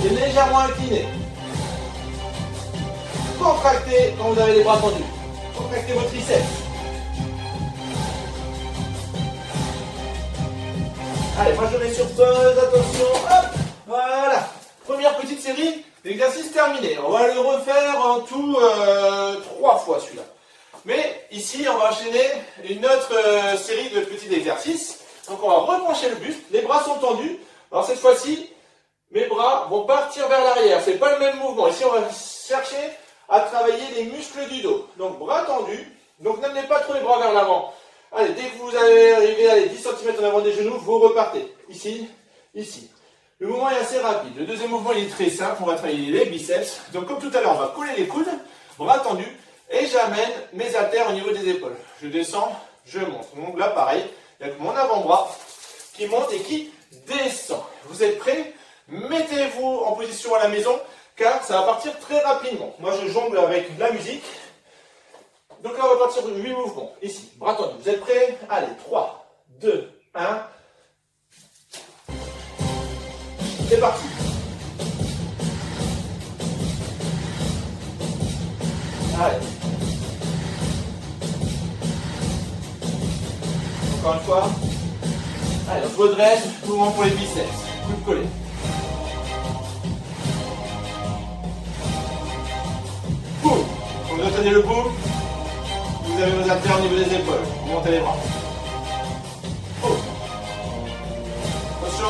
et légèrement incliné. Contractez quand vous avez les bras tendus. Contractez vos triceps. Allez, moi je mets sur pause, attention, hop, voilà. Première petite série d'exercices terminés. On va le refaire en tout 3 fois celui-là. Mais ici, on va enchaîner une autre série de petits exercices. Donc on va repencher le buste, les bras sont tendus. Alors cette fois-ci, mes bras vont partir vers l'arrière. C'est pas le même mouvement. Ici, on va chercher à travailler les muscles du dos. Donc bras tendus. Donc n'amenez pas trop les bras vers l'avant. Allez, dès que vous allez arriver à 10 cm en avant des genoux, vous repartez. Ici, ici. Le mouvement est assez rapide. Le deuxième mouvement il est très simple. On va travailler les biceps. Donc comme tout à l'heure, on va coller les coudes, bras tendus. Et j'amène mes haltères au niveau des épaules. Je descends, je monte. Donc là, pareil, il y a que mon avant-bras qui monte et qui descend. Vous êtes prêts? Mettez-vous en position à la maison, car ça va partir très rapidement. Moi, je jongle avec la musique. Donc là, on va partir de 8 mouvements. Ici, bras tendus. Vous êtes prêts? Allez, 3, 2, 1. C'est parti. Allez. Encore une fois. Allez, on se redresse. Mouvement pour les biceps. Coude collé. Boum. Quand vous atteignez le boum, vous avez vos haltères au niveau des épaules. Vous montez les bras. Boum. Attention,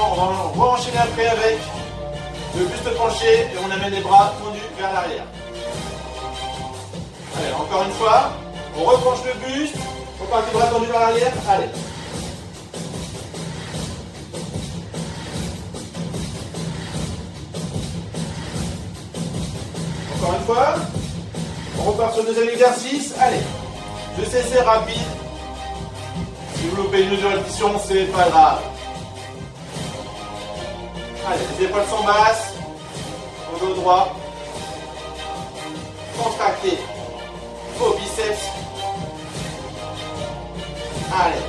on va enchaîner après avec le buste penché et on amène les bras tendus vers l'arrière. Allez, encore une fois, on repenche le buste, on part les bras tendus vers l'arrière, allez. Encore une fois, on repart sur le deuxième exercice, allez. Je sais, c'est rapide. Si vous loupez une ou deux répétitions, c'est pas grave. Allez, les épaules sont basses, au dos droit, contractez vos biceps. Allez.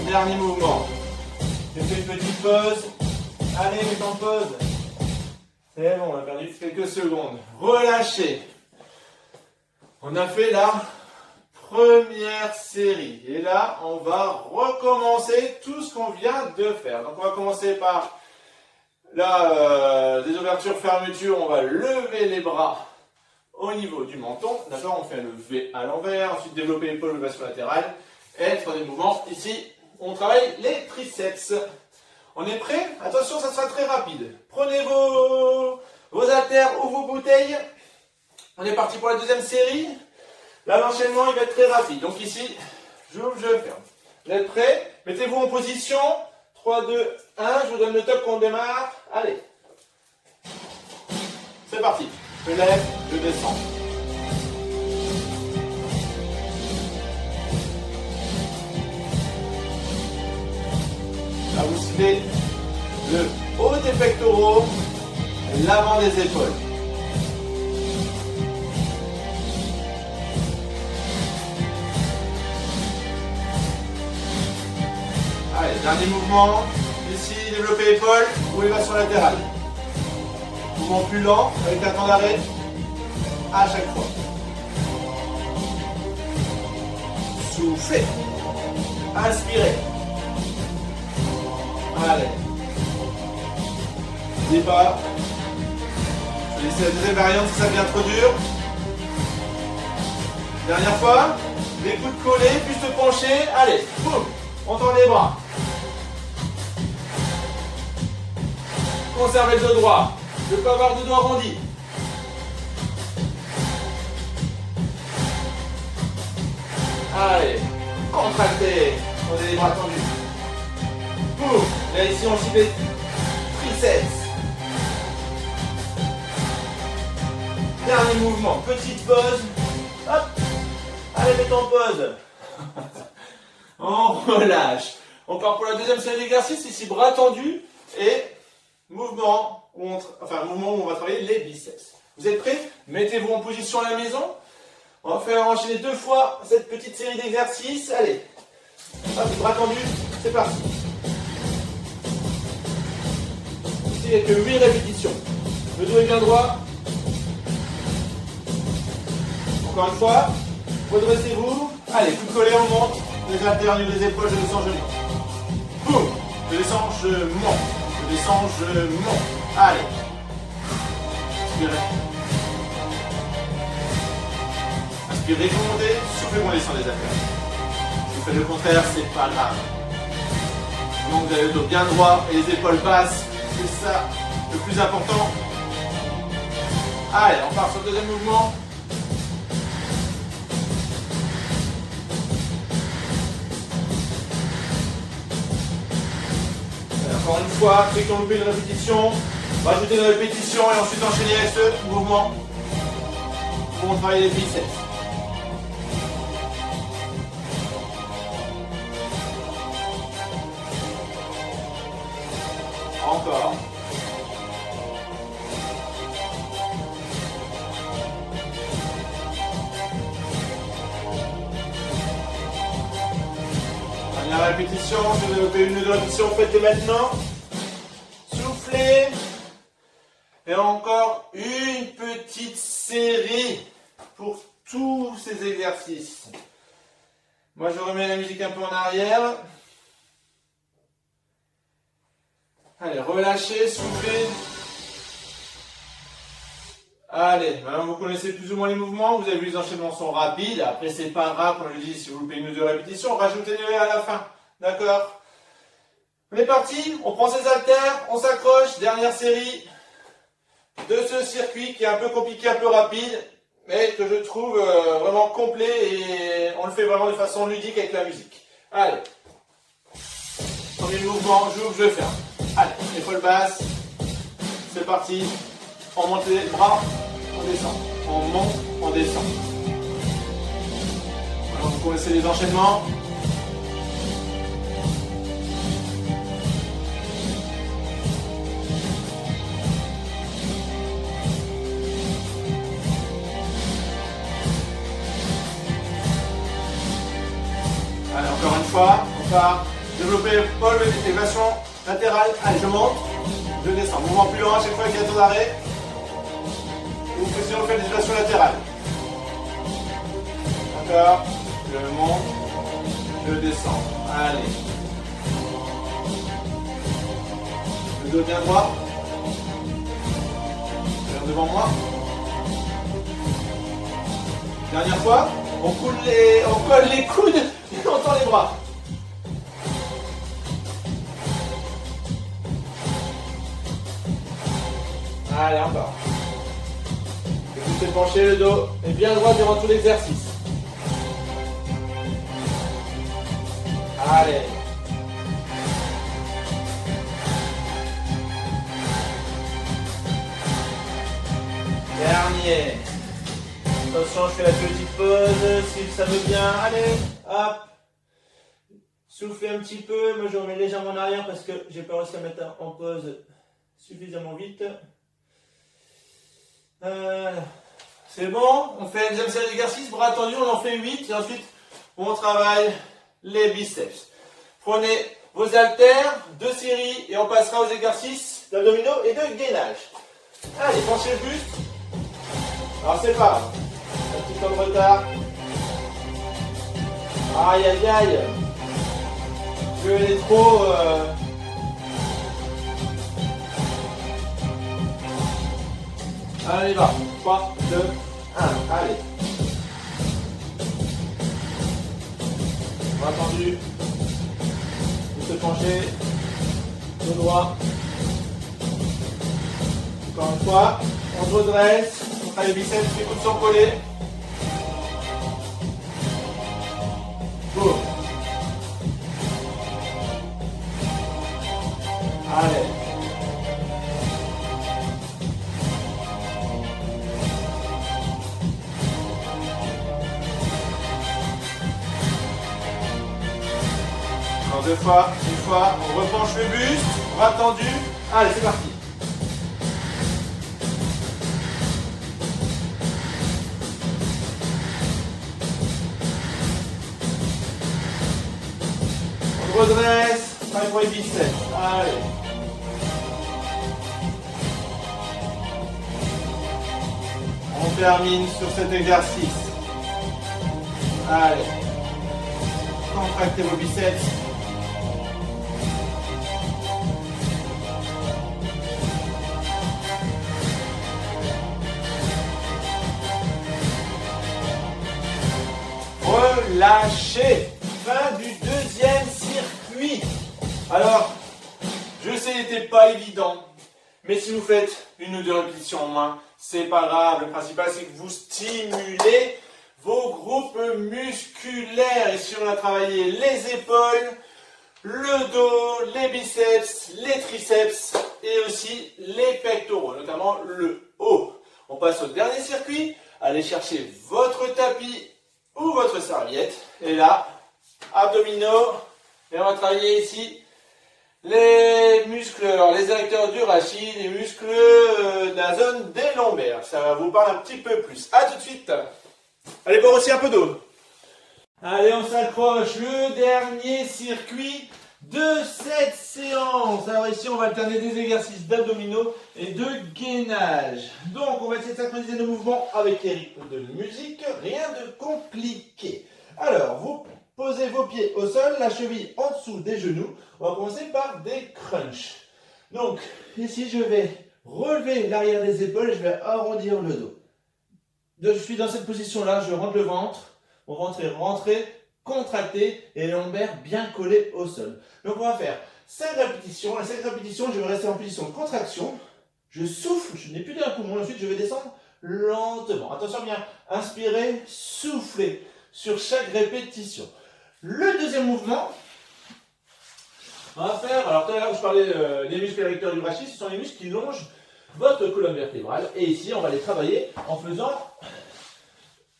Dernier mouvement. Je fais une petite pause. Allez, mettez en pause. C'est bon, on a perdu quelques secondes. Relâchez. On a fait la première série. Et là, on va recommencer tout ce qu'on vient de faire. Donc, on va commencer par des ouvertures, fermetures. On va lever les bras au niveau du menton. D'accord, on fait un lever à l'envers. Ensuite, développer l'épaule, levation latérale. Et troisième mouvement, ici, on travaille les triceps. On est prêt? Attention, ça sera très rapide. Prenez vos haltères ou vos bouteilles. On est parti pour la deuxième série. Là, l'enchaînement, il va être très rapide. Donc ici, j'ouvre, je ferme. Vous êtes prêts? Mettez-vous en position. 3, 2, 1. Je vous donne le top qu'on démarre. Allez. C'est parti. Je lève, je descends. Là, vous ciblez le haut des pectoraux, l'avant des épaules. Allez, dernier mouvement. Ici, développer l'épaule ou élévation latérale. Mouvement plus lent avec un temps d'arrêt à chaque fois. Soufflez. Inspirez. Allez. Départ. Je vais laisser la deuxième variante si ça devient trop dur. Dernière fois. Les coudes collés, buste penché. Allez, boum. On tend les bras. Conservez le dos droit. Je peux avoir le dos arrondi. Allez. Contractez. On a les bras tendus. Boum. Là ici on cible les triceps. Dernier mouvement, petite pause. Hop. Allez, mettez en pause. On relâche. On part pour la deuxième série d'exercices. Ici bras tendus et mouvement. enfin, mouvement où on va travailler les biceps. Vous êtes prêts? Mettez-vous en position à la maison. On va faire enchaîner 2 fois cette petite série d'exercices. Allez, hop, bras tendus, c'est parti. Ici, il n'y a que 8 répétitions. Le dos est bien droit. Encore une fois, redressez-vous. Allez, coup de collet, on monte. Les haltères, les épaules, je descends, je monte. Boum. Je descends, je monte. Je descends, je monte. Allez. Inspirez. Inspirez, vous montez. Soufflez, vous descendez les haltères. Si vous faites le contraire, c'est pas grave. Donc vous avez le dos bien droit et les épaules basses. C'est ça le plus important. Allez, on part sur le deuxième mouvement. Encore une fois, ceux qui ont loupé une répétition, rajouter une répétition et ensuite enchaîner avec ce mouvement pour travailler les biceps. Encore. Dernière répétition, je vais développer une ou deux répétitions, faites-les maintenant. Soufflez. Et encore une petite série pour tous ces exercices. Moi, je remets la musique un peu en arrière. Allez, relâchez, soufflez. Allez, maintenant vous connaissez plus ou moins les mouvements, vous avez vu les enchaînements sont rapides, après c'est pas grave, comme je dis, si vous loupez une ou deux répétitions, rajoutez-les à la fin, d'accord? On est parti, on prend ses haltères, on s'accroche, dernière série de ce circuit qui est un peu compliqué, un peu rapide, mais que je trouve vraiment complet et on le fait vraiment de façon ludique avec la musique. Allez, premier mouvement, j'ouvre, je ferme. Allez, épaule basse, c'est parti. On monte les bras, on descend. On monte, on descend. Alors vous connaissez les enchaînements. Allez, encore une fois, on part développer l'épaule, élévation latérale. Allez, je monte, je descends. Mouvement plus lent à chaque fois qu'il y a un temps d'arrêt. Ou si on fait des élévations latérales. D'accord. Je monte, je descends. Allez. Le dos bien droit. Je viens devant moi. Dernière fois. On colle les coudes et on tend les bras. Allez, encore. Vous êtes penché, le dos est bien droit durant tout l'exercice. Allez. Dernier. Attention, je fais la petite pause, si ça veut bien. Allez, hop. Soufflez un petit peu, moi je remets légèrement en arrière parce que j'ai pas réussi à mettre en pause suffisamment vite. C'est bon, on fait la deuxième série d'exercices, bras tendus, on en fait 8 et ensuite on travaille les biceps. Prenez vos haltères, 2 séries et on passera aux exercices d'abdominaux et de gainage. Allez, penchez le buste. Alors c'est pas grave, un petit temps de retard. Aïe aïe aïe. Je vais aller trop... Allez, va. 3, 2, 1. Allez. Bras tendu. Vous se penchez. Dos droit. Encore une fois. On se redresse. On travaille les biceps. Les coudes sont collés. Boum. Allez. Encore 2 fois, une fois, on repenche le buste, bras tendu. Allez, c'est parti. redresse, travaille pour les biceps. Allez. On termine sur cet exercice. Allez. Contractez vos biceps. Relâchez. Fin du deuxième circuit. Alors, je sais, il n'était pas évident, mais si vous faites une ou deux répétitions en moins, c'est pas grave. Le principal, c'est que vous stimulez vos groupes musculaires. Ici, on a travaillé les épaules, le dos, les biceps, les triceps et aussi les pectoraux, notamment le haut. On passe au dernier circuit. Allez chercher votre tapis ou votre serviette. Et là, abdominaux. Et on va travailler ici les muscles, alors les adducteurs du rachis, les muscles de la zone des lombaires. Ça va vous parler un petit peu plus. A tout de suite. Allez boire aussi un peu d'eau. Allez, on s'accroche. Le dernier circuit de cette séance. Alors ici, on va alterner des exercices d'abdominaux et de gainage. Donc, on va essayer de synchroniser nos mouvements avec les rythmes de musique. Rien de compliqué. Alors, vous posez vos pieds au sol, la cheville en dessous des genoux. On va commencer par des crunchs. Donc, ici, je vais relever l'arrière des épaules et je vais arrondir le dos. Je suis dans cette position-là, je rentre le ventre. Mon ventre est rentré, contracté et les lombaires bien collés au sol. Donc, on va faire 5 répétitions. À 5 répétitions, je vais rester en position de contraction. Je souffle, je n'ai plus d'air poumon. Ensuite, je vais descendre lentement. Attention bien, inspirez, soufflez sur chaque répétition. Le deuxième mouvement, on va faire, alors tout à l'heure je parlais des muscles adducteurs du rachis, ce sont les muscles qui longent votre colonne vertébrale. Et ici, on va les travailler en faisant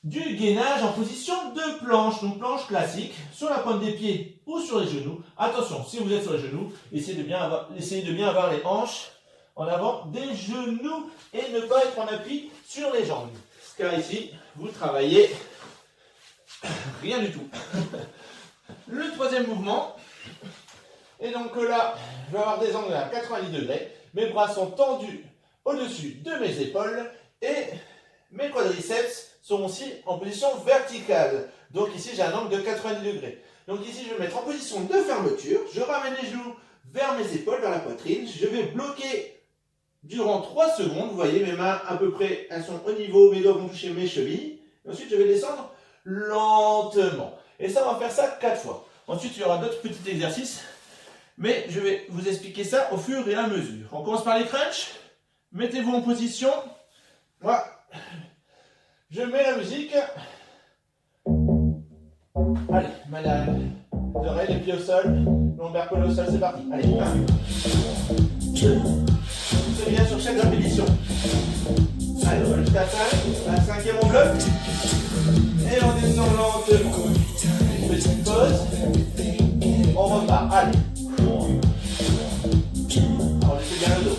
du gainage en position de planche. Donc planche classique, sur la pointe des pieds ou sur les genoux. Attention, si vous êtes sur les genoux, essayez de bien avoir les hanches en avant des genoux et ne pas être en appui sur les jambes. Car ici, vous travaillez rien du tout. Le troisième mouvement, et donc là, je vais avoir des angles à 90 degrés. Mes bras sont tendus au-dessus de mes épaules et mes quadriceps sont aussi en position verticale. Donc ici, j'ai un angle de 90 degrés. Donc ici, je vais me mettre en position de fermeture. Je ramène les genoux vers mes épaules, vers la poitrine. Je vais bloquer durant 3 secondes. Vous voyez, mes mains à peu près, elles sont au niveau, mes doigts vont toucher mes chevilles. Et ensuite, je vais descendre lentement. Et ça, on va faire ça 4 fois. Ensuite, il y aura d'autres petits exercices. Mais je vais vous expliquer ça au fur et à mesure. On commence par les crunchs. Mettez-vous en position. Moi, je mets la musique. Allez, madame. Les oreilles, les pieds au sol. Lombaire collé au sol, c'est parti. Allez, 1, 2. C'est bien sur chaque répétition. Allez, on va jusqu'à 5. La cinquième, on bloque. Et on descend lentement. Une petite pause. On repart. Allez. Alors, laissez bien le dos.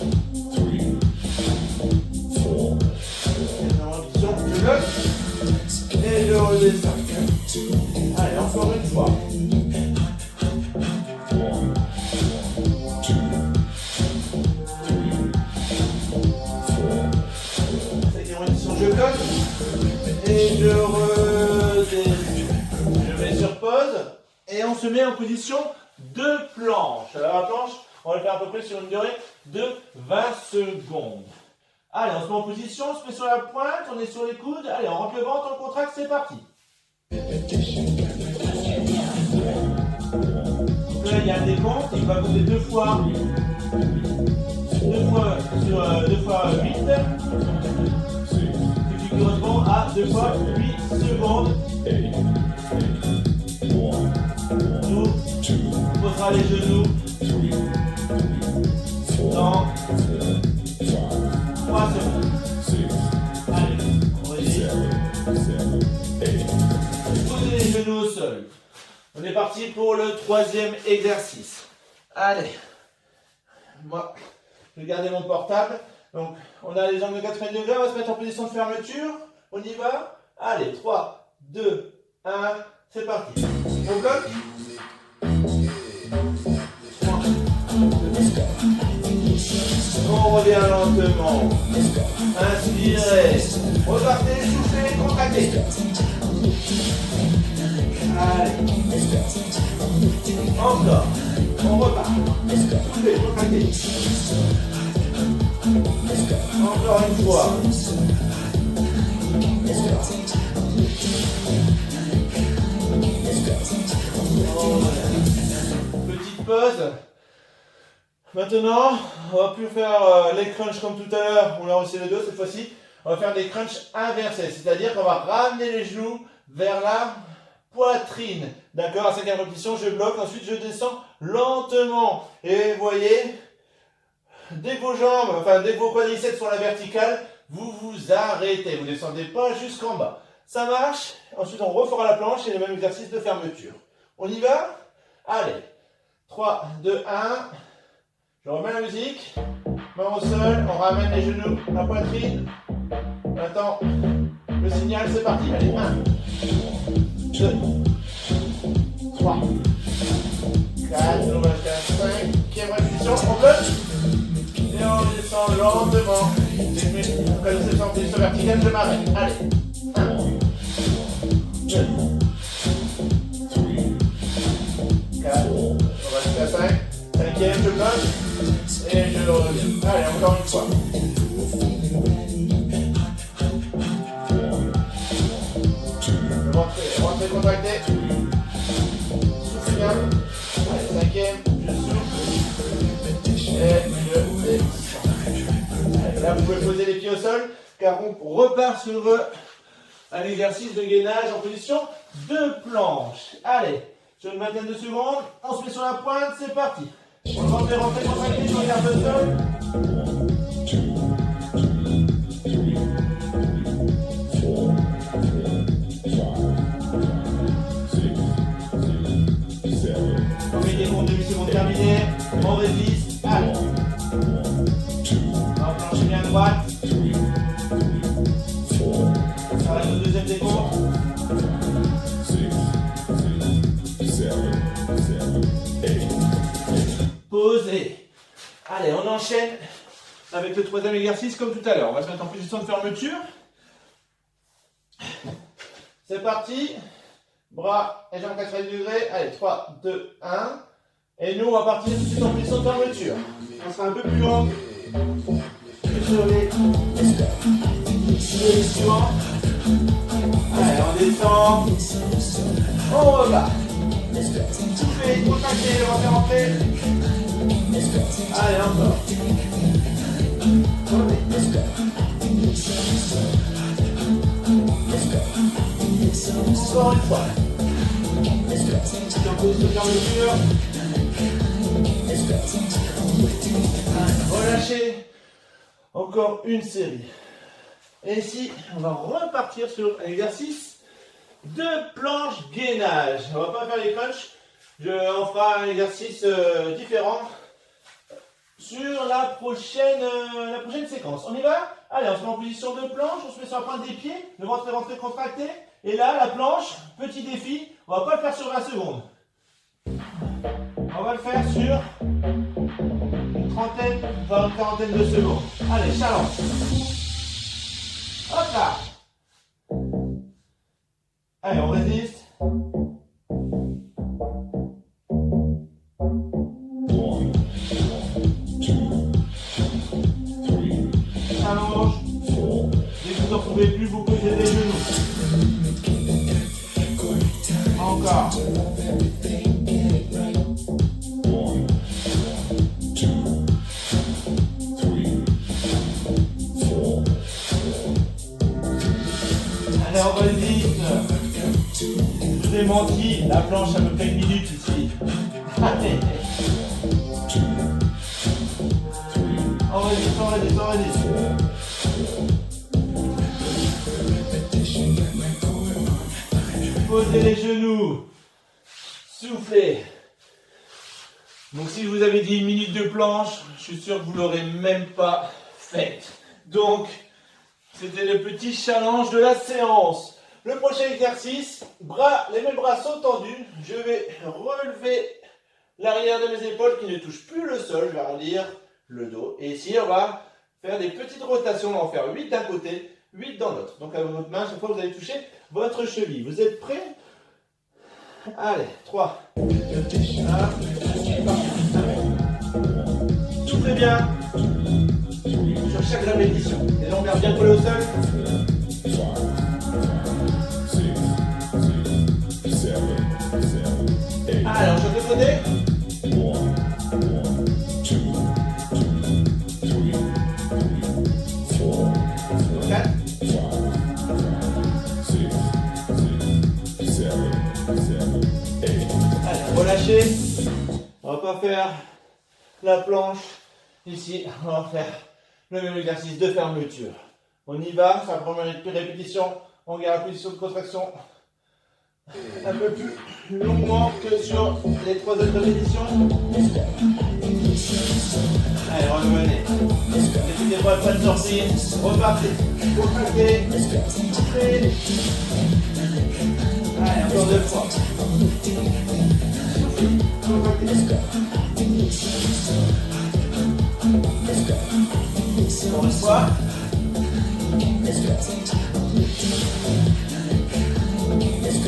Je bloque. Et je redescends. Allez, encore une fois. Cinquième répétition, je bloque. Et je redescends. Je mets sur pause. Et on se met en position de planche. Alors la planche, on va le faire à peu près sur une durée de 20 secondes. Allez, on se met en position, on se met sur la pointe, on est sur les coudes. Allez, on rentre le ventre, on contracte, c'est parti. Donc là, il y a un décompte, il va compter 2 fois 8. Ce qui correspond à 2 fois 8 secondes. On posera les genoux dans 3 secondes. Allez, on va essayer. Posez les genoux au sol. On est parti pour le 3e exercice. Allez, moi, je vais garder mon portable. Donc, on a les angles de 90 degrés, on va se mettre en position de fermeture. On y va. Allez, 3, 2, 1, c'est parti. On bloque. On revient lentement. Inspirez. Repartez, soufflez, contractez. Allez. Encore. On repart. Soufflez, contractez. Encore une fois. Petite pause. Maintenant, on va plus faire les crunchs comme tout à l'heure. On a reçu les deux cette fois-ci. On va faire des crunchs inversés. C'est-à-dire qu'on va ramener les genoux vers la poitrine. D'accord, à 5e répétition, je bloque. Ensuite, je descends lentement. Et vous voyez, dès que vos jambes, dès que vos quadriceps sont à la verticale, vous vous arrêtez. Vous ne descendez pas jusqu'en bas. Ça marche. Ensuite, on refera la planche et le même exercice de fermeture. On y va? Allez. 3, 2, 1. Je remets la musique. Main au sol. On ramène les genoux, la poitrine. On attend le signal. C'est parti. Allez. 1, 2, 3, 4. On va jusqu'à la 5e répétition. On bloque. Et on descend lentement. Quand je descends en position verticale, je m'arrête. Allez. 1, 2, 4. On va jusqu'à 5. 5e, je bloque. Et je reviens. Allez, encore une fois. Rentrez, contractez. Souffle bien. Allez, 5e, je souffle. Et je descends. Allez, là, vous pouvez poser les pieds au sol, car on repart sur un exercice de gainage en position de planche. Allez, sur une vingtaine de secondes, on se met sur la pointe, c'est parti. On rentre, contractez, je regarde le sol. On met des comptes demi-secondes terminées, on résiste, allez. On planche bien droite. On s'arrête au deuxième décompte. Posez. Allez, on enchaîne avec le troisième exercice comme tout à l'heure. On va se mettre en position de fermeture. C'est parti. Bras et jambes 90 degrés. Allez, 3, 2, 1. Et nous, on va partir tout de suite en position de fermeture. On sera un peu plus long que sur les suivants. Allez, on descend. On repart. Soufflez, contractez, on va faire rentrer. Allez, encore. Encore une fois. En position de fermeture. Relâchez. Encore une série. Et ici, on va repartir sur un exercice de planche gainage. On ne va pas faire les crunchs. On fera un exercice différent sur la prochaine séquence. On y va? Allez, on se met en position de planche, on se met sur la pointe des pieds, le ventre est rentré, contracté. Et là, la planche, petit défi, on ne va pas le faire sur 20 secondes. On va le faire sur une trentaine, voire une quarantaine de secondes. Allez, challenge. Hop là. Allez, on résiste. Challenge. Dès que vous n'en pouvez plus, vous posez les genoux. Encore. Allez, on résiste. Je vous ai menti, la planche à peu près 1 minute ici. Allez. On résiste, on résiste, on résiste. Posez les genoux. Soufflez. Donc si je vous avais dit 1 minute de planche, je suis sûr que vous ne l'aurez même pas faite. Donc, c'était le petit challenge de la séance. Le prochain exercice, les mêmes bras sont tendus. Je vais relever l'arrière de mes épaules qui ne touchent plus le sol. Je vais relire le dos. Et ici, on va faire des petites rotations. On va en faire 8 d'un côté, 8 dans l'autre. Donc avec votre main, chaque fois vous allez toucher votre cheville. Vous êtes prêts? Allez, 3. 1. Soufflez bien sur chaque répétition. Les longueurs bien collées au sol. Allez, on change de côté. 4. Allez, relâchez. On va pas faire la planche. Ici, on va faire le même exercice de fermeture. On y va, sur la première répétition, on garde la position de contraction un peu plus longuement que sur les 3 autres répétitions. Allez, revenez. N'hésitez pas de sortir. Repartez. Repartez. Soufflez. Allez, encore 2 fois. Encore une fois.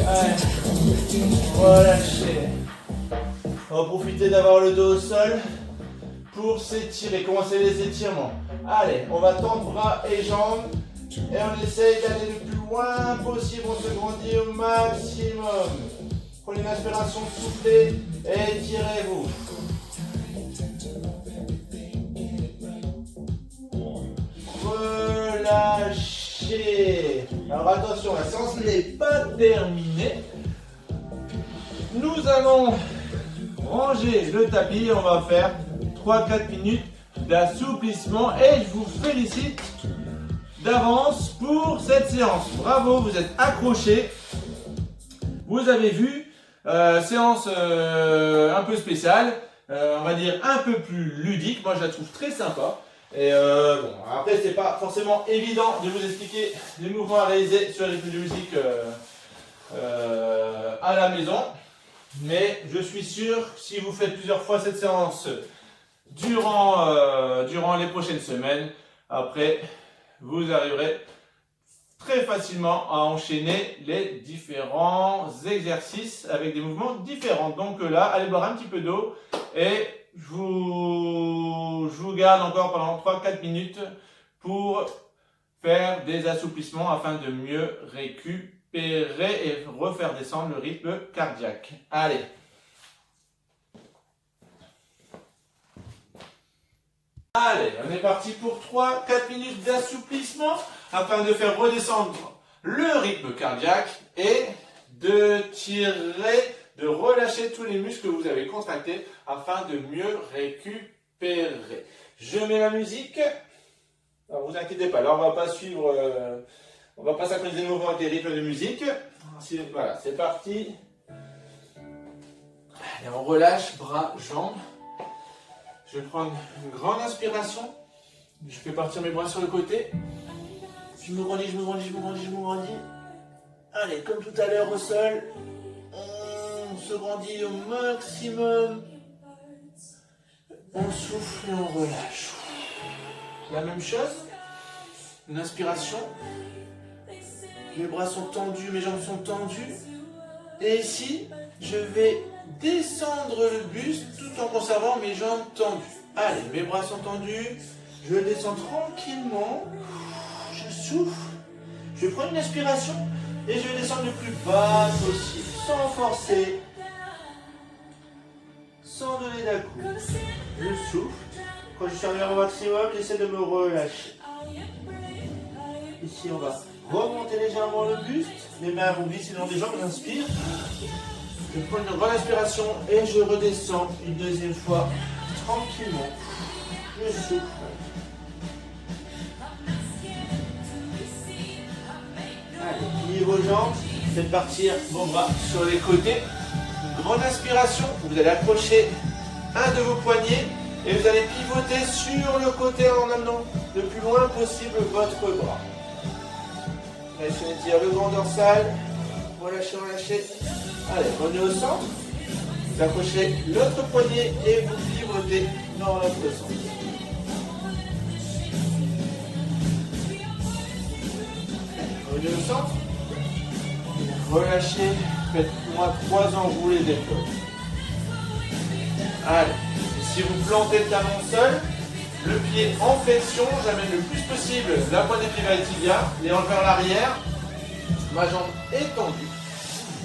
Allez, relâchez. On va profiter d'avoir le dos au sol pour s'étirer. Commencez les étirements. Allez, on va tendre bras et jambes et on essaye d'aller le plus loin possible. On se grandit au maximum. Prenez une inspiration, soufflez et étirez-vous. Relâchez. Alors attention, la séance n'est pas terminée. Nous allons ranger le tapis et on va faire 3-4 minutes d'assouplissement et je vous félicite d'avance pour cette séance. Bravo, vous êtes accrochés. Vous avez vu, séance un peu spéciale, on va dire un peu plus ludique. Moi je la trouve très sympa. Et bon, après c'est pas forcément évident de vous expliquer les mouvements à réaliser sur les rythmes de musique à la maison. Mais je suis sûr que si vous faites plusieurs fois cette séance durant les prochaines semaines, après vous arriverez très facilement à enchaîner les différents exercices avec des mouvements différents. Donc là, allez boire un petit peu d'eau et je vous garde encore pendant 3-4 minutes pour faire des assouplissements afin de mieux récupérer et refaire descendre le rythme cardiaque. Allez. Allez, on est parti pour 3-4 minutes d'assouplissement afin de faire redescendre le rythme cardiaque et de tirer, de relâcher tous les muscles que vous avez contractés afin de mieux récupérer. Je mets la musique. Alors vous inquiétez pas, là on va pas suivre, on va pas synchroniser le mouvement avec les rythmes de musique. Voilà, c'est parti. Allez, on relâche bras, jambes. Je vais prendre une grande inspiration. Je fais partir mes bras sur le côté. Je me grandis, je me grandis, je me grandis, je me grandis. Allez, comme tout à l'heure au sol. On se grandit au maximum. On souffle et on relâche. La même chose. Une inspiration. Mes bras sont tendus, mes jambes sont tendues. Et ici, je vais descendre le buste tout en conservant mes jambes tendues. Allez, mes bras sont tendus. Je descends tranquillement. Je souffle. Je prends une inspiration et je vais descendre le plus bas possible, sans forcer, sans donner d'à-coup. Je souffle. Quand je suis arrivé au maximum, j'essaie de me relâcher. Ici, on va remonter légèrement le buste. Les mains vont glisser dans les jambes. J'inspire. Je prends une grande inspiration et je redescends une deuxième fois tranquillement. Je souffle. Allez, pliez vos jambes. Faites partir vos bras sur les côtés. Une grande inspiration. Vous allez accrocher un de vos poignets et vous allez pivoter sur le côté en amenant le plus loin possible votre bras. Laissez étirer le grand dorsal. Relâchez, relâchez. Allez, revenez au centre. Vous accrochez l'autre poignet et vous pivotez dans l'autre sens. Revenez au centre. Relâchez. Faites-moi 3 enroulés d'épaules. Allez. Et si vous plantez le talon seul, le pied en flexion, j'amène le plus possible la pointe des pieds vers les tibias, les hanches vers l'arrière, ma jambe est tendue.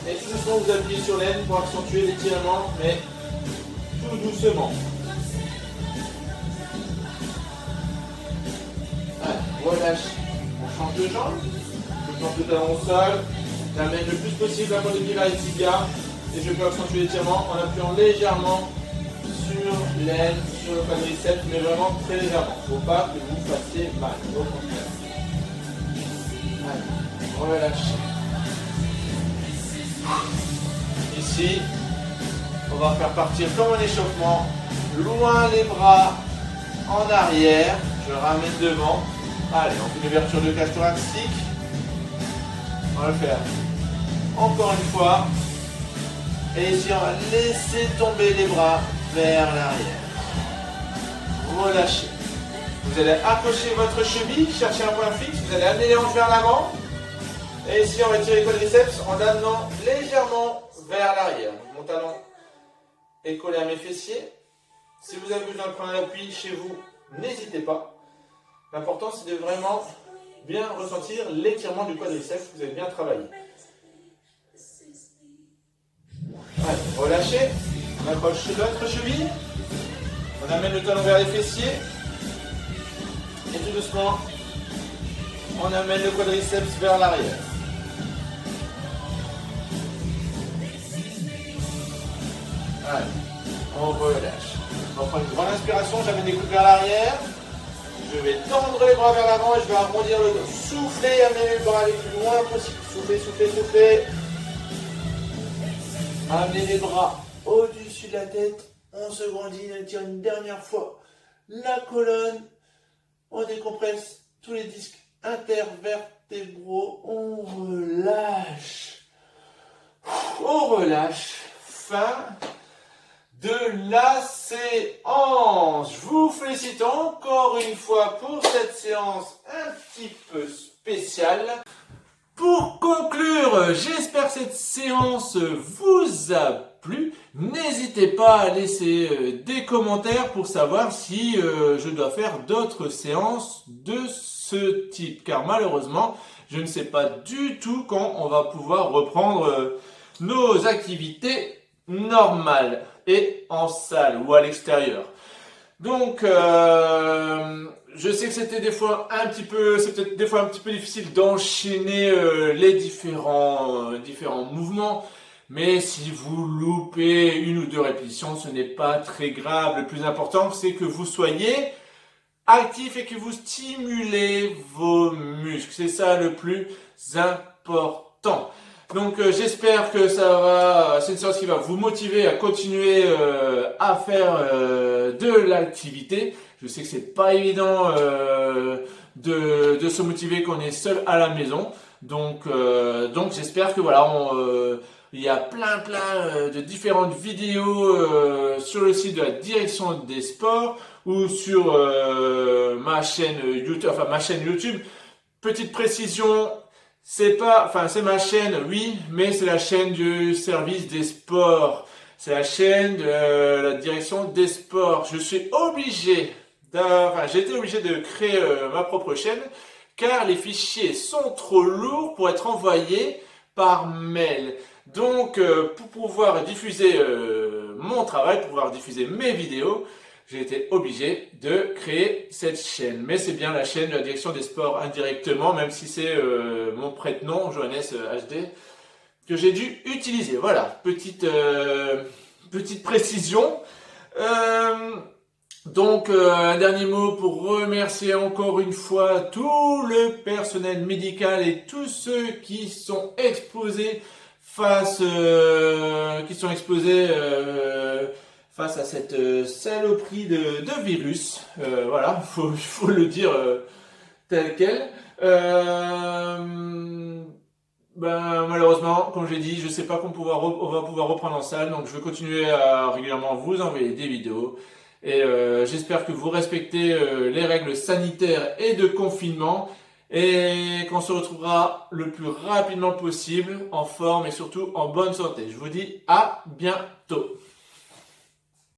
Et tout doucement, vous appuyez sur l'aine pour accentuer l'étirement, mais tout doucement. Allez, relâche. On change de jambe. Je plante le talon au sol. J'amène le plus possible la pointe des pieds vers les tibias. Et je peux accentuer l'étirement en appuyant légèrement sur l'aine, sur le quadriceps, mais vraiment très légèrement. Il ne faut pas que vous fassiez mal. Au contraire. Allez, relâchez. Ici, on va faire partir comme un échauffement, loin les bras en arrière, je ramène devant. Allez, on fait une ouverture de cage thoracique. On va le faire encore une fois. Et ici, on va laisser tomber les bras vers l'arrière. Relâchez. Vous allez accrocher votre cheville, chercher un point fixe, vous allez amener les hanches vers l'avant. Et ici, on va tirer les quadriceps en l'amenant légèrement vers l'arrière. Mon talon est collé à mes fessiers. Si vous avez besoin de prendre un appui chez vous, n'hésitez pas. L'important, c'est de vraiment bien ressentir l'étirement du quadriceps que vous avez bien travaillé. Allez, relâchez. On accroche l'autre cheville. On amène le talon vers les fessiers. Et tout doucement, on amène le quadriceps vers l'arrière. Allez, on relâche. On prend une grande inspiration, j'amène les coudes vers l'arrière. Je vais tendre les bras vers l'avant et je vais arrondir le dos. Soufflez, amenez les bras les plus loin possible. Soufflez, soufflez, soufflez. Amenez les bras au-dessus de la tête. On se grandit, on tire une dernière fois la colonne. On décompresse tous les disques intervertébraux. On relâche. On relâche. Fin de la séance. Je vous félicite encore une fois pour cette séance un petit peu spéciale. Pour conclure, j'espère que cette séance vous a plu. N'hésitez pas à laisser des commentaires pour savoir si je dois faire d'autres séances de ce type. Car malheureusement, je ne sais pas du tout quand on va pouvoir reprendre nos activités normales et en salle ou à l'extérieur. Donc, je sais que c'était des fois un petit peu, c'est peut-être des fois un petit peu difficile d'enchaîner les différents mouvements. Mais si vous loupez une ou deux répétitions, ce n'est pas très grave. Le plus important, c'est que vous soyez actif et que vous stimulez vos muscles. C'est ça le plus important. Donc j'espère que c'est une séance qui va vous motiver à continuer à faire de l'activité. Je sais que c'est pas évident de se motiver quand on est seul à la maison. Donc j'espère que voilà, il y a plein de différentes vidéos sur le site de la direction des sports ou sur ma chaîne YouTube. Petite précision. C'est ma chaîne, oui, mais c'est la chaîne du service des sports. C'est la chaîne de la direction des sports. J'ai été obligé de créer ma propre chaîne car les fichiers sont trop lourds pour être envoyés par mail. Donc, pour pouvoir diffuser mon travail, pour pouvoir diffuser mes vidéos, j'ai été obligé de créer cette chaîne. Mais c'est bien la chaîne de la direction des sports indirectement, même si c'est mon prête-nom, Johannes HD, que j'ai dû utiliser. Voilà, petite précision. Donc, un dernier mot pour remercier encore une fois tout le personnel médical et tous ceux qui sont exposés face à cette saloperie de virus. Voilà, faut le dire tel quel. Malheureusement, comme j'ai dit, je sais pas quand on va pouvoir reprendre en salle, donc je vais continuer à régulièrement vous envoyer des vidéos. Et j'espère que vous respectez les règles sanitaires et de confinement. et qu'on se retrouvera le plus rapidement possible en forme et surtout en bonne santé. Je vous dis à bientôt.